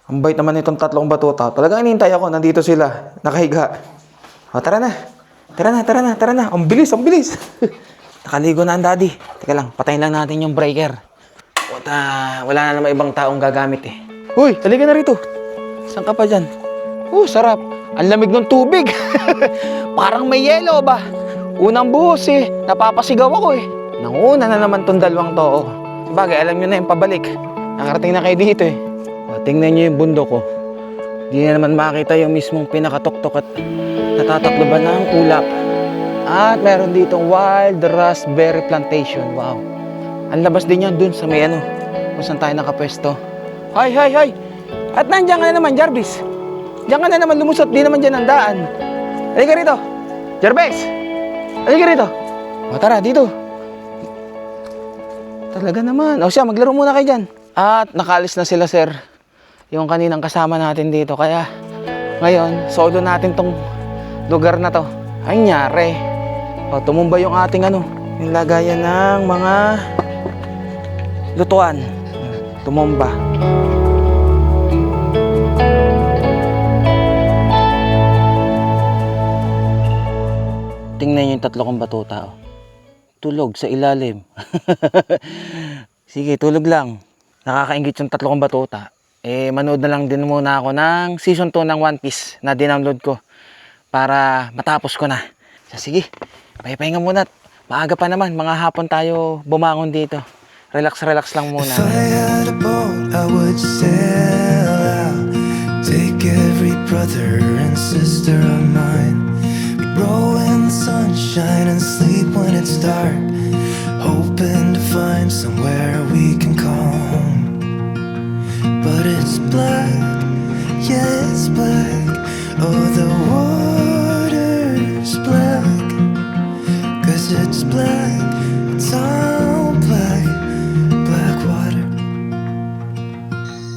Ang bait naman itong tatlong batuta. Talagang inintay ako. Nandito sila. Nakahiga. Tara na. Ang bilis. Nakaligo na ang daddy. Teka lang, patayin lang natin yung breaker. Wala na naman ibang taong gagamit eh. Uy, halika na rito. Saan ka pa dyan? Sarap. Ang lamig ng tubig. Parang may yelo ba? Unang buhos eh. Napapasigaw ako eh. Nanguna na naman tong dalawang to. Bagay, alam nyo na yung pabalik. Nakarating na kayo dito eh. Tingnan nyo yung bundok ko. Di na naman makita yung mismong pinakatuktok at natatakloban ng ulap. At meron ditong wild raspberry plantation. Wow. Ang labas din yan dun sa may kung saan tayo nakapwesto. Hay! At nandiyan ka na naman, Jarvis. Diyan ka na naman lumusot. Di naman dyan ang daan. Halika rito. Jarvis! Halika rito. Tara, dito. Talaga naman. Siya, maglaro muna kayo dyan. At nakaalis na sila, sir. Yung kaninang kasama natin dito. Kaya, ngayon, solo natin tong lugar na to. Ay, nyari. O, tumumba yung ating yung lagayan ng mga lutuan. Tumumba. Tingnan nyo yung tatlo kong batuta. Tulog sa ilalim. Sige, tulog lang. Nakakaingit yung tatlo kong batuta. Manood na lang din muna ako ng season 2 ng One Piece na dinownload ko para matapos ko na. So, sige, pahinga muna. Maaga pa naman, mga hapon tayo bumangon dito. Relax lang muna. If I had a boat, I would sail out. Take every brother and sister of mine. We'd roll in the sunshine and sleep when it's dark. Hoping to find somewhere we can call home. But it's black, yeah, it's black. Oh, the water's black. 'Cause it's black, it's all black. Black water.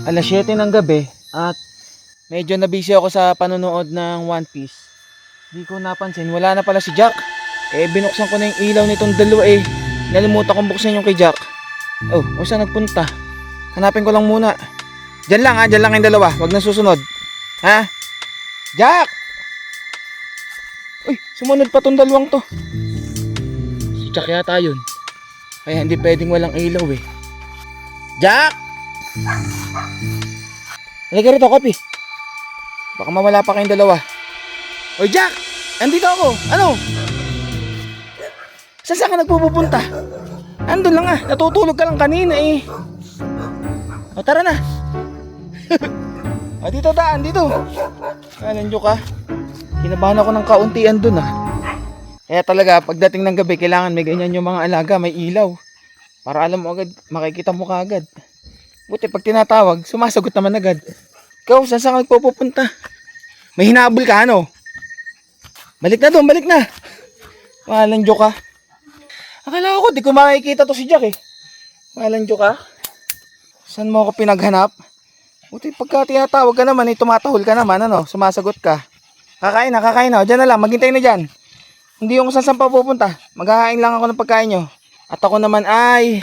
Alas 7 ng gabi at medyo nabisi ako sa panonood ng One Piece. Di ko napansin, wala na pala si Jack. Binuksan ko na yung ilaw nitong dalawa Nalimutan kong buksan yung kay Jack. Oh, saan nagpunta? Hanapin ko lang muna. Diyan lang yung dalawa. Wag na susunod. Ha? Jack! Uy, sumunod pa tong dalawang to. Si Jack yata yun. Kaya hindi pwedeng walang ilaw Jack! Halika rito, Kopi. Baka mawala pa kayong dalawa. Oy, Jack! Andito ako! Ano? Saan ka nagpupunta? Andun lang natutulog ka lang kanina O tara na. Dito daan, dito. Nandiyo ka. Kinabahan ako ng kauntian dun Kaya talaga, pagdating ng gabi, kailangan may ganyan yung mga alaga, may ilaw. Para alam mo agad, makikita mo kaagad. Buti pag tinatawag, sumasagot naman agad. Ikaw, saan ka nagpupunta? May hinabol ka, Balik na doon, balik na. Nandiyo ka. Akala ko, di ko makikita to si Jack Nandiyo ka. Saan mo ako pinaghanap? Buti pagka tinatawag ka naman, tumatahol ka naman, sumasagot ka. Kakain na. Diyan na lang, maghintay na dyan. Hindi yung saan pa pupunta. Maghahain lang ako ng pagkain nyo. At ako naman ay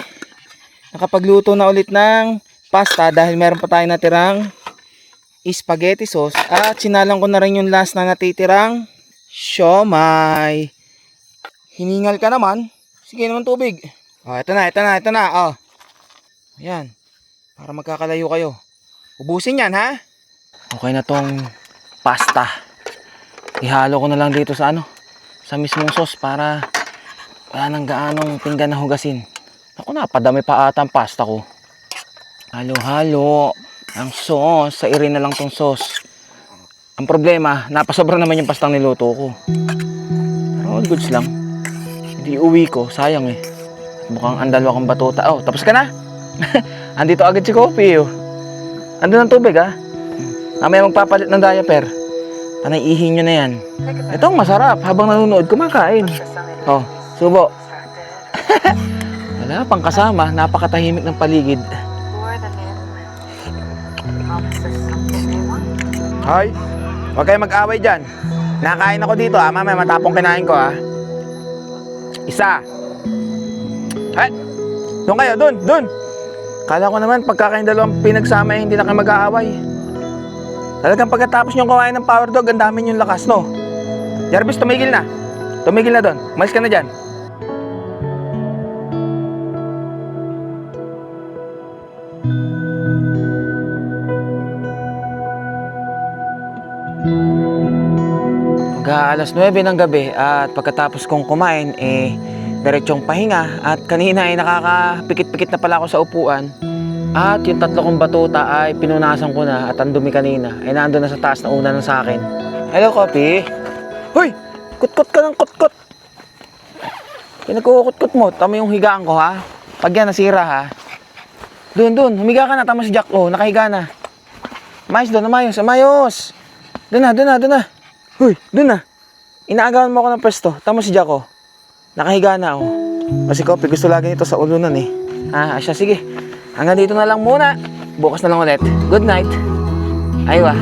nakapagluto na ulit ng pasta dahil meron pa tayo natirang spaghetti sauce. At sinalang ko na rin yung last na natitirang siomay. Hiningal ka naman. Sige naman tubig. Ito na. Ayan. Para magkakalayo kayo. Ubusin yan, ha? Okay na tong pasta. Ihalo ko na lang dito sa sa mismong sauce para wala nang gaanong pinggan na hugasin. Ako, napadami pa ata ang pasta ko. Halo-halo ang sauce. Sa irin na lang tong sauce. Ang problema, napasobra naman yung pastang niluto ko. Pero all goods lang. Hindi uwi ko, sayang Mukhang ang dalawa kong batuta. Oh, tapos ka na? Andito agad si Kopi Andun ang tubig Mamaya magpapalit ng diaper. Panay ihin nyo na yan. Ito ang masarap. Habang nanonood, kumakain. Oh, subo. Wala pang kasama. Napakatahimik ng paligid. Hoy, huwag kayo mag-away dyan. Nakain ako dito Mamaya matapong kinain ko Isa. Ay, doon kayo, doon. Kala ko naman pagkakain dalawang pinagsama hindi na kayo mag-aaway. Talagang pagkatapos niyong kumain ng power dog, ang dami niyong lakas, no? Jarvis, tumigil na. Tumigil na doon. Umalis ka na dyan. Mag-aalas 9 ng gabi at pagkatapos kong kumain, diretsong pahinga at kanina ay nakakapikit-pikit na pala ako sa upuan. At yung tatlo kong batuta ay pinunasan ko na at ang dumi kanina ay nandun na sa taas na una na sa akin. Hello, Kopi. Hoy! Kutkot ka ng kutkot. Pinagkukut-kot mo. Tama yung higaan ko, ha? Pag yan nasira, ha? Doon. Humiga ka na. Tama si Jack. Oh, nakahiga na. Amayos doon. Amayos. Doon na. Hoy, doon na. Inaagawan mo ako ng pwesto. Tama si Jack, nakahiga na, Kasi Kopi, gusto lagi nito sa ulunan, Siya, sige. Hanggang dito na lang muna. Bukas na lang ulit. Good night. Aywa.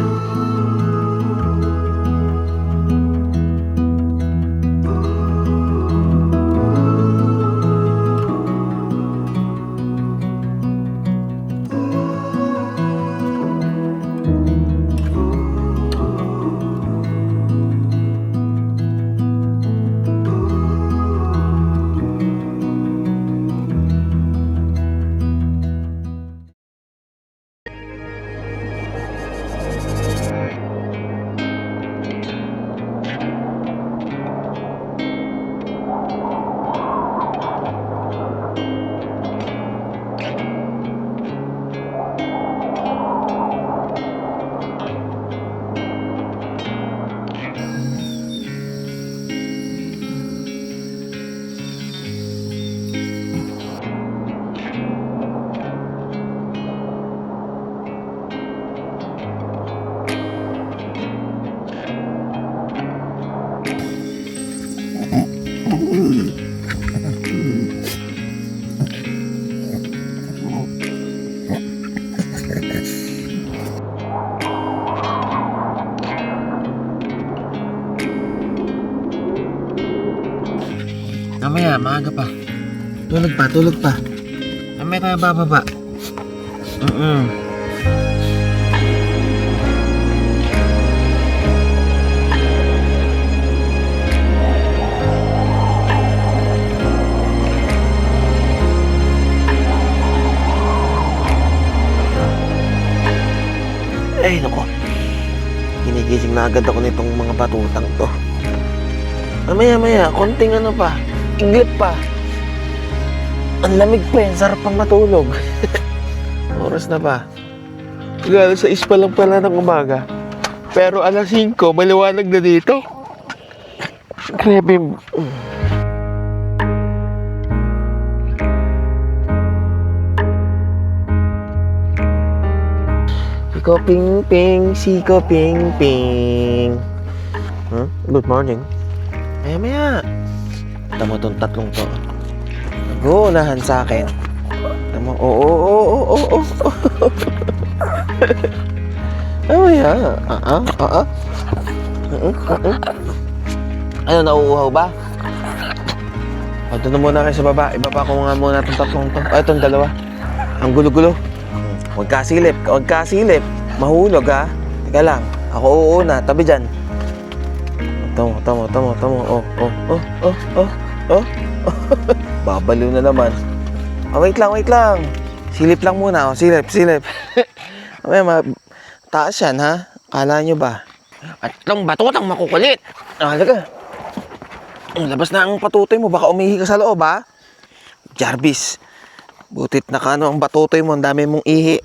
Mamaya, maaga pa. Tulog pa. Mamaya tayo bababa. Ay, nako. Ginigising na agad ako nitong mga patutang to. Maya, konting ano pa. Iglip pa. Ang lamig pa yan, sarap pang matulog. Oras na ba? Alas 6 pa lang pala ng umaga. Pero alas 5, maliwanag na dito. Grabe. Siko ping ping, siko ping ping. Good morning. Maya. Tama tong tatlong to. Nag-uunahan sa akin. Tama, oo. Maya. Ano, nauuhaw ba? O, doon na muna kayo sa baba. Ibaba ko nga muna itong tatlong to. Itong dalawa. Ang gulo-gulo. Huwag kasilip. Mahulog ha. Teka lang. Ako uuna. Tabi dyan. Tamo. Babaliw na naman. Wait lang. Silip lang muna. Silip. Taas yan ha. Kala nyo ba? Tatlong batutang makukulit. Halika. Labas na ang patutoy mo. Baka umihi ka sa loob ha. Jarvis. Butit na kano ang batutoy mo. Ang dami mong ihi.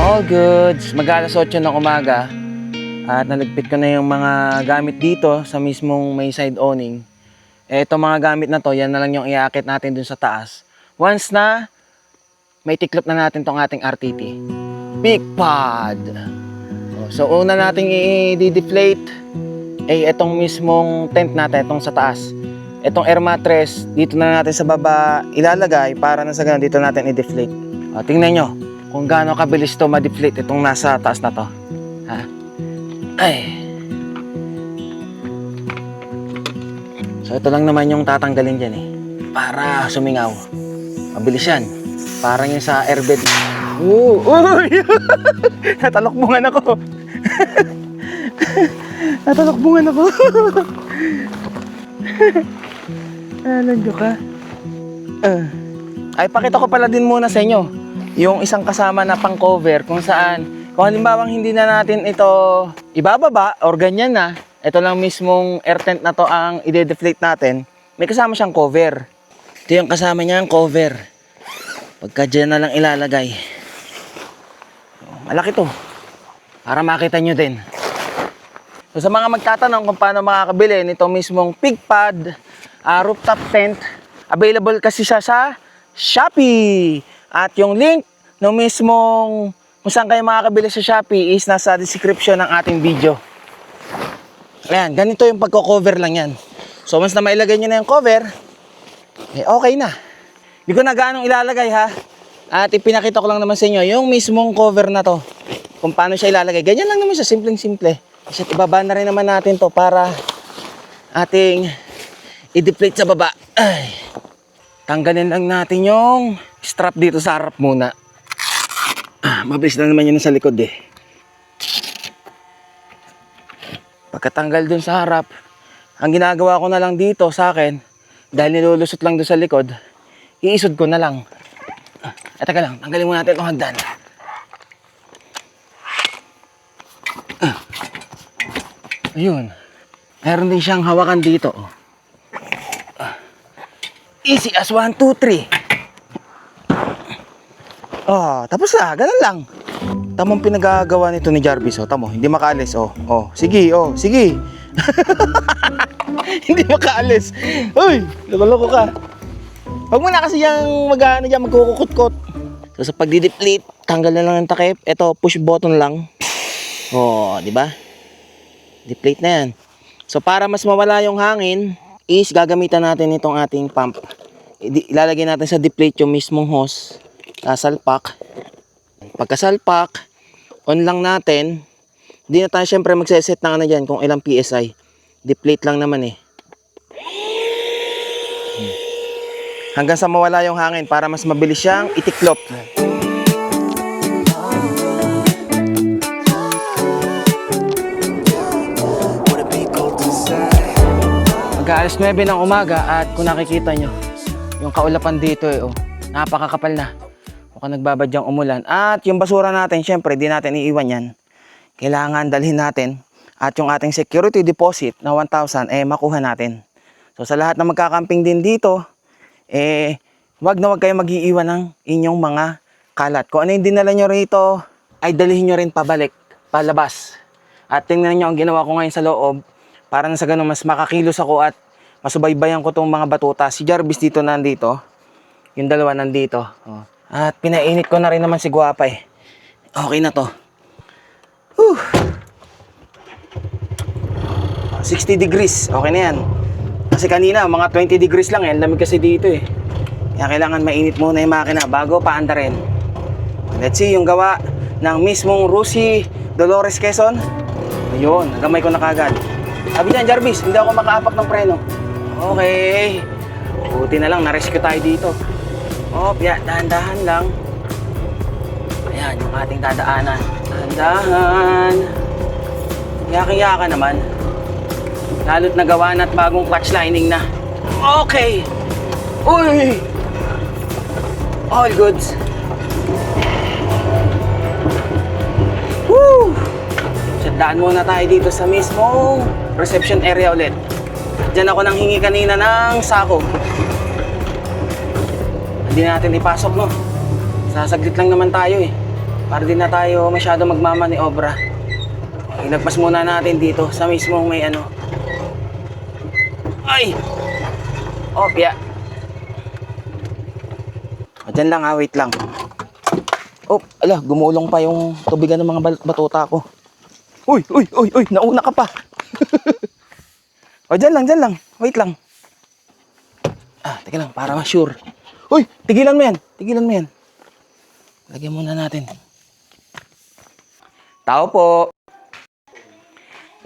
All goods. Mag-alas 8 ng umaga at naligpit ko na yung mga gamit dito sa mismong may side awning. Itong mga gamit na to, yan na lang yung iaakit natin dun sa taas. Once na may tiklop na natin tong ating RTT. Big pod! So una nating i-deflate itong mismong tent natin, itong sa taas. Itong air mattress, dito na natin sa baba ilalagay para na sa ganun dito natin i-deflate. Tingnan nyo kung gaano kabilis to ma-deflate itong nasa taas na to. Ha? Ay. So ito lang naman yung tatanggalin dyan para sumingaw. Mabilis yan. Parang yung sa airbed. Uy! Natalokbungan ako. Natalokbungan ako. Nandiyo ka. Ay, pakita ko pala din muna sa inyo yung isang kasama na pang cover kung saan, kung halimbawang hindi na natin ito ibababa or ganyan na, ito lang mismong air tent na to ang ide-deflate natin, may kasama siyang cover. Ito yung kasama niya ang cover. Pagka dyan na lang ilalagay. Malaki to. Para makita nyo din. So sa mga magtatanong kung paano makakabili nito mismong Pigpod rooftop tent, available kasi siya sa Shopee. At yung link ng mismong kung saan kayo makakabili sa Shopee is nasa description ng ating video. Ayan, ganito yung pagko-cover lang yan. So once na mailagay nyo na yung cover, okay na. Hindi ko na gaanong ilalagay ha. At ipinakita ko lang naman sa inyo yung mismong cover na to. Kung paano siya ilalagay. Ganyan lang naman siya, simpleng-simple. Kasi ibaba na rin naman natin to para ating i-deflate sa baba. Ay. Tanggalin lang natin yung strap dito sa harap muna. Mabilis na naman yun sa likod Pagkatanggal dun sa harap, ang ginagawa ko na lang dito sa akin, dahil nilulusot lang dun sa likod, iisod ko na lang. Teka lang, tanggalin muna natin itong hagdan. Ayun. Meron din siyang hawakan dito. Oh. Easy as 1, 2, 3. Oh, tapos na. Ganun lang. Tamang pinagagawa nito ni Jarvis. Oh, tamo, hindi makaalis. Oh, oh, sige, oh, sige. Hindi makaalis. Uy, loko-loko ka. Huwag mo na kasi yung mag-ano dyan, magkukukot-kot. So, sa pagdi-deplete, tanggal na lang ang takip. Ito, push button lang. Oh, di ba? Deplete na yan. So, para mas mawala yung hangin, is gagamitan natin itong ating pump. Ilalagay natin sa deplete yung mismong hose. Sasalpak. Pagkasalpak, on lang natin. Hindi na tayo syempre magseset ng ano dyan kung ilang PSI. Deplete lang naman eh. Hanggang sa mawala yung hangin para mas mabilis siyang itiklop. Mag-aalas 9 ng umaga at kung nakikita nyo, yung kaulapan dito eh, oh, napakakapal na. Mukhang nagbabadyang umulan. At yung basura natin, syempre, di natin iiwan yan. Kailangan dalhin natin. At yung ating security deposit na 1,000, makuha natin. So sa lahat na magkakamping din dito, wag na wag kayo mag-iiwan ng inyong mga kalat. Kung ano yung dinala nyo rito, ay dalhin nyo rin pabalik, palabas. At tingnan nyo ang ginawa ko ngayon sa loob, para na sa ganun mas makakilos ako at masubaybayan ko tong mga batuta. Si Jarvis dito nandito, yung dalawa nandito. Oh. At pinainit ko na rin naman si Guapa eh. Okay na to. 60 degrees, okay na yan. Kasi kanina, mga 20 degrees lang eh. Lamig kasi dito eh. Kaya kailangan mainit muna yung makina bago paandarin. Let's see yung gawa ng mismong Rusi Dolores Quezon. Ayun, nagamay ko na kagad. Sabi niyan, Jarvis, hindi ako makaapak ng preno. Okay. Buti na lang, na-rescue tayo dito. Dahan-dahan lang. Ayan, yung ating dadaanan. Dahan-dahan. Yaki-yaka naman. Lalo't nagawa na at bagong clutch lining na. Okay. Uy! All goods. Woo! Daan muna tayo dito sa mismong reception area ulit. Diyan ako nang hingi kanina ng sako. Hindi natin ipasok, no? Sasaglit lang naman tayo eh. Para din na tayo masyado magmamaniobra. Ilagpas muna natin dito sa mismong may ano. Ay! Opya. Diyan lang ha, wait lang. Ala, gumulong pa yung tubigan ng mga batuta ko. Uy, nauna ka pa. Dyan lang. Wait lang. Teka lang, para ma-sure. Uy, tigilan mo yan. Lagyan muna natin. Tao po.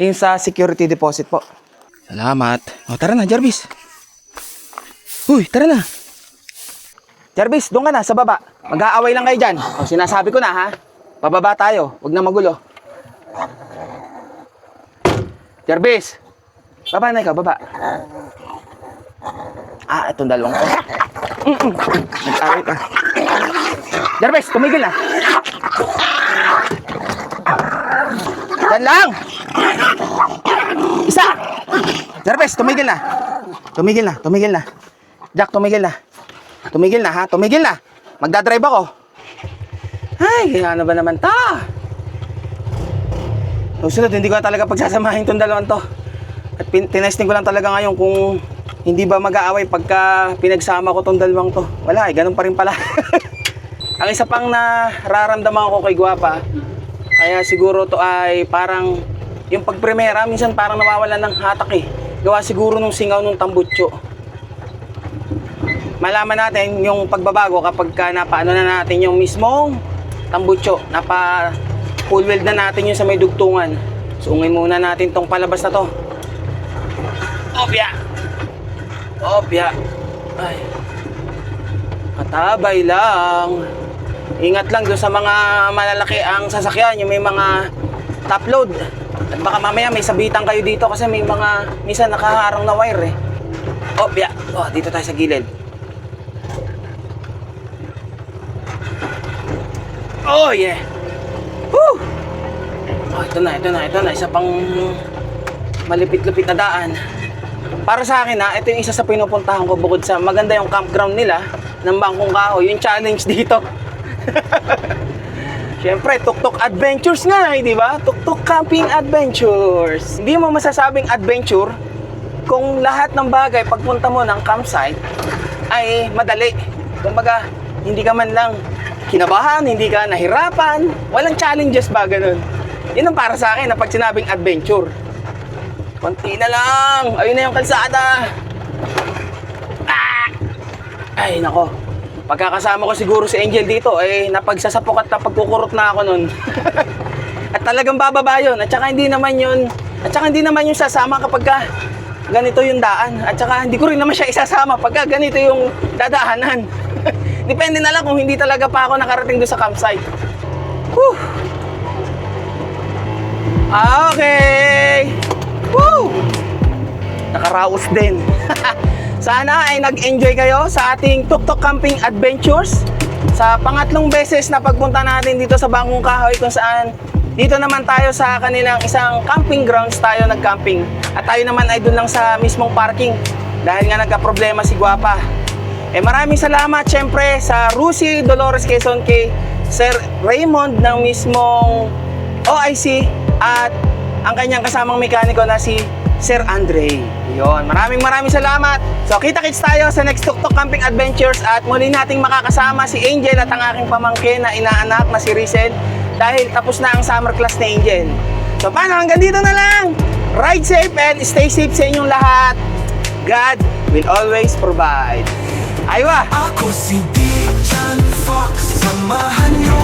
Yung sa security deposit po. Salamat. Tara na, Jarvis. Uy, tara na. Jarvis, doon ka na, sa baba. Mag-aaway lang kayo dyan. Sinasabi ko na ha. Bababa tayo, huwag na magulo. Jarvis, baba na ikaw, baba. Itong dalawang ko. Nag-away pa. Jarvis, tumigil na. Yan lang. Isa. Jarvis, tumigil na. Tumigil na. Jack, tumigil na. Tumigil na ha, tumigil na. Magdadrive ako. Ay, ano ba naman ta? Susunod, hindi ko na talaga pagsasamahin itong dalawang to. At tinesting ko lang talaga ngayon kung hindi ba mag-aaway pagka pinagsama ko itong dalawang to. Wala ganun pa rin pala. Ang isa pang nararamdaman ko kay Guapa, kaya siguro to ay parang yung pagpremera, minsan parang nawawalan ng hatak eh. Gawa siguro nung singaw nung tambutso. Malaman natin yung pagbabago kapag napaano na natin yung mismong tambutso. Full weld na natin yun sa may dugtungan. Sungin muna natin tong palabas na to. Opya. Ay. Matabay lang. Ingat lang doon sa mga malalaki ang sasakyan, yung may mga top load. At baka mamaya may sabitan kayo dito kasi may mga minsan nakaharang na wire eh. Opya. Dito tayo sa gilid. Oh yeah. Woo! Ito na. Isa pang malipit-lipit na daan. Para sa akin ito yung isa sa pinupuntahan ko bukod sa maganda yung campground nila ng Bangkong Kahoy, yung challenge dito. Siyempre, Tuk-Tuk Adventures nga di ba? Tuk-Tuk Camping Adventures. Hindi mo masasabing adventure kung lahat ng bagay pagpunta mo ng campsite ay madali. Kumbaga, hindi ka man lang kinabahan, hindi ka nahirapan, walang challenges ba ganun. Yun ang para sa akin na pag sinabing adventure. Konti na lang, ayun na yung kalsada. Ay, nako. Pagkakasama ko siguro si Angel dito, napagsasapok at napagkukurot na ako nun. At talagang bababa yun. At saka hindi naman yun sasama kapag ganito yung daan. At saka hindi ko rin naman siya isasama pagka ganito yung dadaanan. Depende na lang kung hindi talaga pa ako nakarating doon sa campsite. Whew! Okay! Woo! Nakaraos din. Sana ay nag-enjoy kayo sa ating Tuk-Tuk Camping Adventures. Sa pangatlong beses na pagpunta natin dito sa Bangkong Kahoy kung saan dito naman tayo sa kanilang isang camping grounds tayo nag-camping. At tayo naman ay doon lang sa mismong parking dahil nga nagka-problema si Guapa. Maraming salamat syempre sa Rusi Dolores Quezon kay Sir Raymond ng mismong OIC at ang kanyang kasamang mekaniko na si Sir Andre. Yun, maraming salamat. So, kita-kits tayo sa next Tuk-Tuk Camping Adventures at muli nating makakasama si Angel at ang aking pamangkin na inaanak na si Rizel dahil tapos na ang summer class ni Angel. So, paano? Hanggang dito na lang. Ride safe and stay safe sa inyong lahat. God will always provide. Aywa! Ako si DJ Fox, samahan niyo